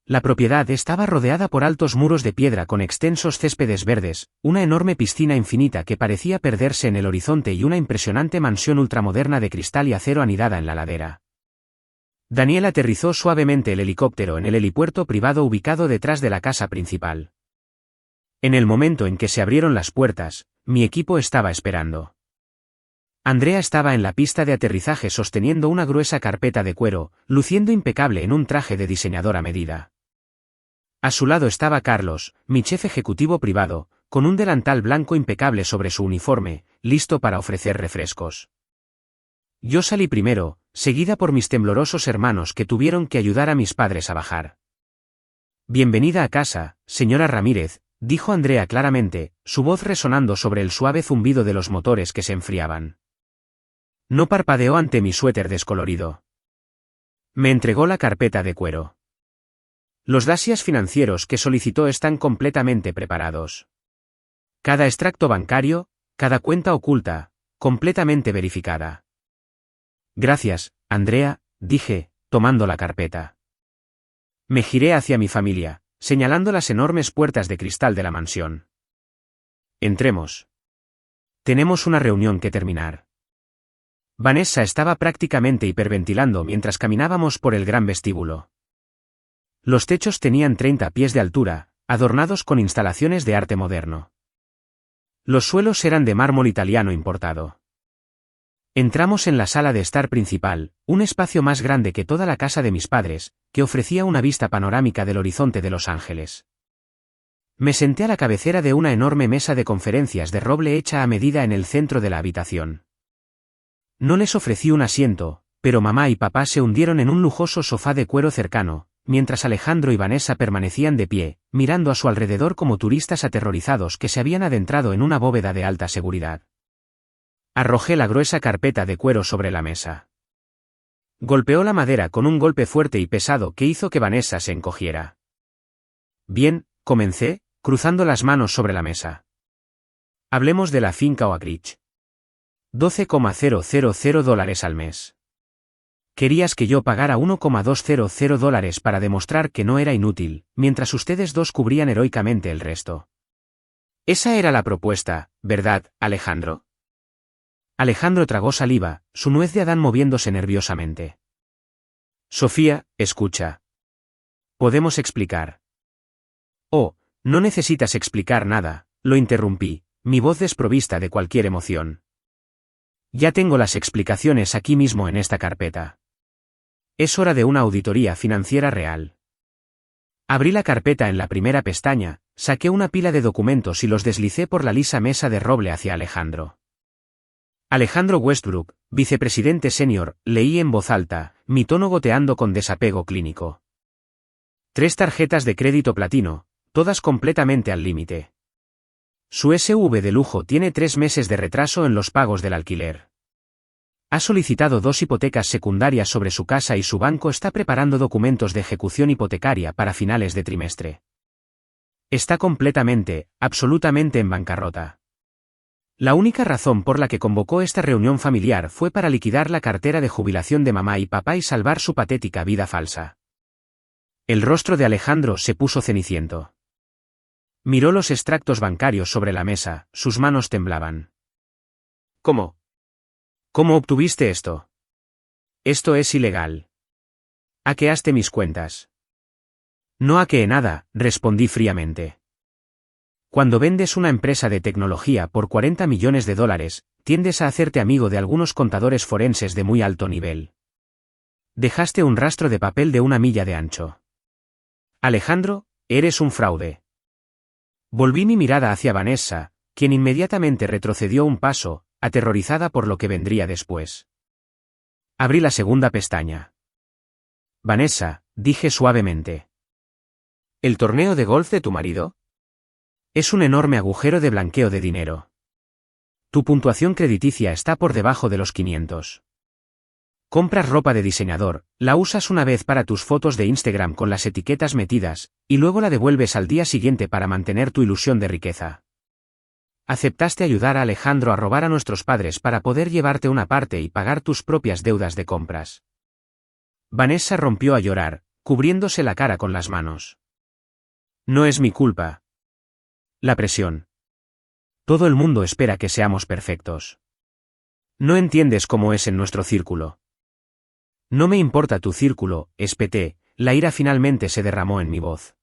S1: La propiedad estaba rodeada por altos muros de piedra con extensos céspedes verdes, una enorme piscina infinita que parecía perderse en el horizonte y una impresionante mansión ultramoderna de cristal y acero anidada en la ladera. Daniel aterrizó suavemente el helicóptero en el helipuerto privado ubicado detrás de la casa principal. En el momento en que se abrieron las puertas, mi equipo estaba esperando. Andrea estaba en la pista de aterrizaje sosteniendo una gruesa carpeta de cuero, luciendo impecable en un traje de diseñador a medida. A su lado estaba Carlos, mi chef ejecutivo privado, con un delantal blanco impecable sobre su uniforme, listo para ofrecer refrescos. Yo salí primero, seguida por mis temblorosos hermanos que tuvieron que ayudar a mis padres a bajar. Bienvenida a casa, señora Ramírez, dijo Andrea claramente, su voz resonando sobre el suave zumbido de los motores que se enfriaban. No parpadeó ante mi suéter descolorido. Me entregó la carpeta de cuero. Los dossiers financieros que solicitó están completamente preparados. Cada extracto bancario, cada cuenta oculta, completamente verificada. Gracias, Andrea, dije, tomando la carpeta. Me giré hacia mi familia, señalando las enormes puertas de cristal de la mansión. Entremos. Tenemos una reunión que terminar. Vanessa estaba prácticamente hiperventilando mientras caminábamos por el gran vestíbulo. Los techos tenían 30 pies de altura, adornados con instalaciones de arte moderno. Los suelos eran de mármol italiano importado. Entramos en la sala de estar principal, un espacio más grande que toda la casa de mis padres, que ofrecía una vista panorámica del horizonte de Los Ángeles. Me senté a la cabecera de una enorme mesa de conferencias de roble hecha a medida en el centro de la habitación. No les ofrecí un asiento, pero mamá y papá se hundieron en un lujoso sofá de cuero cercano, mientras Alejandro y Vanessa permanecían de pie, mirando a su alrededor como turistas aterrorizados que se habían adentrado en una bóveda de alta seguridad. Arrojé la gruesa carpeta de cuero sobre la mesa. Golpeó la madera con un golpe fuerte y pesado que hizo que Vanessa se encogiera. Bien, comencé, cruzando las manos sobre la mesa. Hablemos de la finca Oak Ridge. $12,000 al mes. Querías que yo pagara $1,200 para demostrar que no era inútil, mientras ustedes dos cubrían heroicamente el resto. Esa era la propuesta, ¿verdad, Alejandro? Alejandro tragó saliva, su nuez de Adán moviéndose nerviosamente. Sofía, escucha. Podemos explicar. Oh, no necesitas explicar nada, lo interrumpí, mi voz desprovista de cualquier emoción. Ya tengo las explicaciones aquí mismo en esta carpeta. Es hora de una auditoría financiera real. Abrí la carpeta en la primera pestaña, saqué una pila de documentos y los deslicé por la lisa mesa de roble hacia Alejandro. Alejandro Westbrook, vicepresidente senior, leí en voz alta, mi tono goteando con desapego clínico. 3 tarjetas de crédito platino, todas completamente al límite. Su SUV de lujo tiene 3 meses de retraso en los pagos del alquiler. Ha solicitado 2 hipotecas secundarias sobre su casa y su banco está preparando documentos de ejecución hipotecaria para finales de trimestre. Está completamente, absolutamente en bancarrota. La única razón por la que convocó esta reunión familiar fue para liquidar la cartera de jubilación de mamá y papá y salvar su patética vida falsa. El rostro de Alejandro se puso ceniciento. Miró los extractos bancarios sobre la mesa, sus manos temblaban. ¿Cómo? ¿Cómo obtuviste esto? Esto es ilegal. Hackeaste mis cuentas. No hackeé nada, respondí fríamente. Cuando vendes una empresa de tecnología por $40 millones, tiendes a hacerte amigo de algunos contadores forenses de muy alto nivel. Dejaste un rastro de papel de 1 milla de ancho. Alejandro, eres un fraude. Volví mi mirada hacia Vanessa, quien inmediatamente retrocedió un paso, aterrorizada por lo que vendría después. Abrí la segunda pestaña. Vanessa, dije suavemente. ¿El torneo de golf de tu marido? Es un enorme agujero de blanqueo de dinero. Tu puntuación crediticia está por debajo de los 500. Compras ropa de diseñador, la usas una vez para tus fotos de Instagram con las etiquetas metidas, y luego la devuelves al día siguiente para mantener tu ilusión de riqueza. Aceptaste ayudar a Alejandro a robar a nuestros padres para poder llevarte una parte y pagar tus propias deudas de compras. Vanessa rompió a llorar, cubriéndose la cara con las manos. No es mi culpa. La presión. Todo el mundo espera que seamos perfectos. No entiendes cómo es en nuestro círculo. No me importa tu círculo, espeté, la ira finalmente se derramó en mi voz.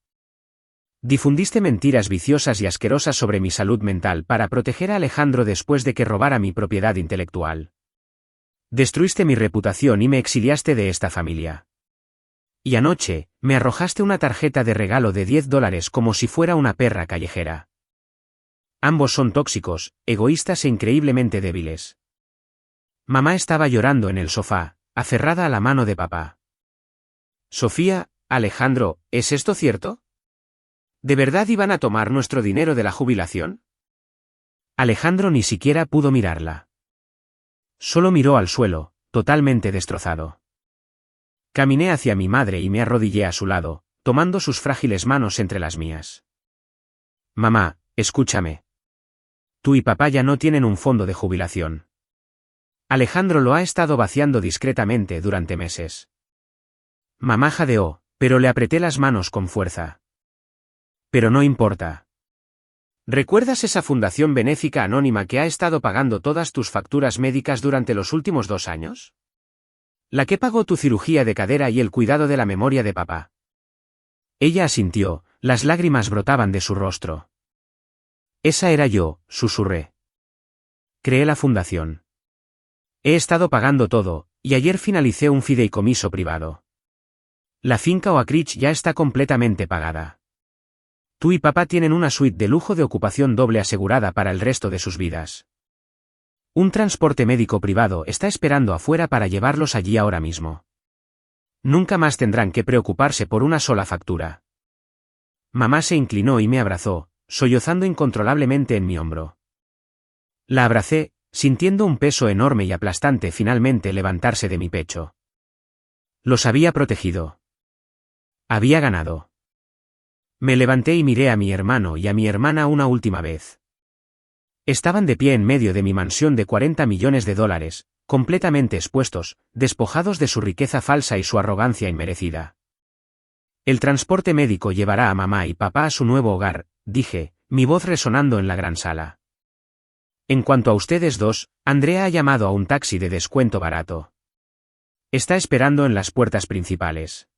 S1: Difundiste mentiras viciosas y asquerosas sobre mi salud mental para proteger a Alejandro después de que robara mi propiedad intelectual. Destruiste mi reputación y me exiliaste de esta familia. Y anoche, me arrojaste una tarjeta de regalo de $10 como si fuera una perra callejera. Ambos son tóxicos, egoístas e increíblemente débiles. Mamá estaba llorando en el sofá, aferrada a la mano de papá. Sofía, Alejandro, ¿es esto cierto? ¿De verdad iban a tomar nuestro dinero de la jubilación? Alejandro ni siquiera pudo mirarla. Solo miró al suelo, totalmente destrozado. Caminé hacia mi madre y me arrodillé a su lado, tomando sus frágiles manos entre las mías. Mamá, escúchame. Tú y papá ya no tienen un fondo de jubilación. Alejandro lo ha estado vaciando discretamente durante meses. Mamá jadeó, pero le apreté las manos con fuerza. Pero no importa. ¿Recuerdas esa fundación benéfica anónima que ha estado pagando todas tus facturas médicas durante los últimos 2 años? La que pagó tu cirugía de cadera y el cuidado de la memoria de papá. Ella asintió, las lágrimas brotaban de su rostro. Esa era yo, susurré. Creé la fundación. He estado pagando todo, y ayer finalicé un fideicomiso privado. La finca Oak Ridge ya está completamente pagada. Tú y papá tienen una suite de lujo de ocupación doble asegurada para el resto de sus vidas. Un transporte médico privado está esperando afuera para llevarlos allí ahora mismo. Nunca más tendrán que preocuparse por una sola factura. Mamá se inclinó y me abrazó, sollozando incontrolablemente en mi hombro. La abracé, sintiendo un peso enorme y aplastante finalmente levantarse de mi pecho. Los había protegido. Había ganado. Me levanté y miré a mi hermano y a mi hermana una última vez. Estaban de pie en medio de mi mansión de $40 millones, completamente expuestos, despojados de su riqueza falsa y su arrogancia inmerecida. El transporte médico llevará a mamá y papá a su nuevo hogar, dije, mi voz resonando en la gran sala. En cuanto a ustedes dos, Andrea ha llamado a un taxi de descuento barato. Está esperando en las puertas principales.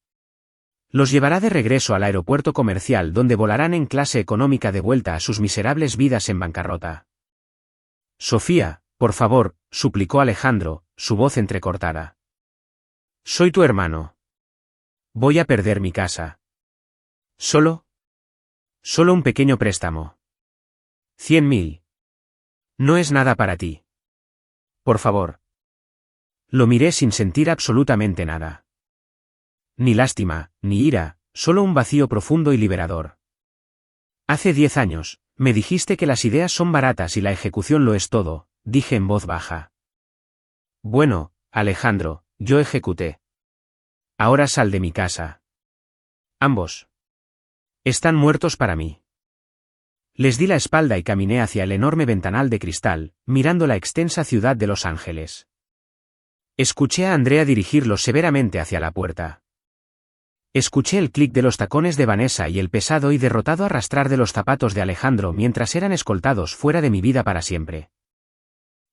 S1: Los llevará de regreso al aeropuerto comercial donde volarán en clase económica de vuelta a sus miserables vidas en bancarrota. Sofía, por favor, suplicó Alejandro, su voz entrecortada. Soy tu hermano. Voy a perder mi casa. ¿Solo? Solo un pequeño préstamo. 100.000. No es nada para ti. Por favor. Lo miré sin sentir absolutamente nada. Ni lástima, ni ira, solo un vacío profundo y liberador. Hace 10 años, me dijiste que las ideas son baratas y la ejecución lo es todo, dije en voz baja. Bueno, Alejandro, yo ejecuté. Ahora sal de mi casa. Ambos. Están muertos para mí. Les di la espalda y caminé hacia el enorme ventanal de cristal, mirando la extensa ciudad de Los Ángeles. Escuché a Andrea dirigirlos severamente hacia la puerta. Escuché el clic de los tacones de Vanessa y el pesado y derrotado arrastrar de los zapatos de Alejandro mientras eran escoltados fuera de mi vida para siempre.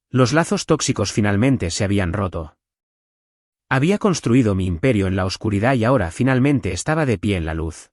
S1: Los lazos tóxicos finalmente se habían roto. Había construido mi imperio en la oscuridad y ahora finalmente estaba de pie en la luz.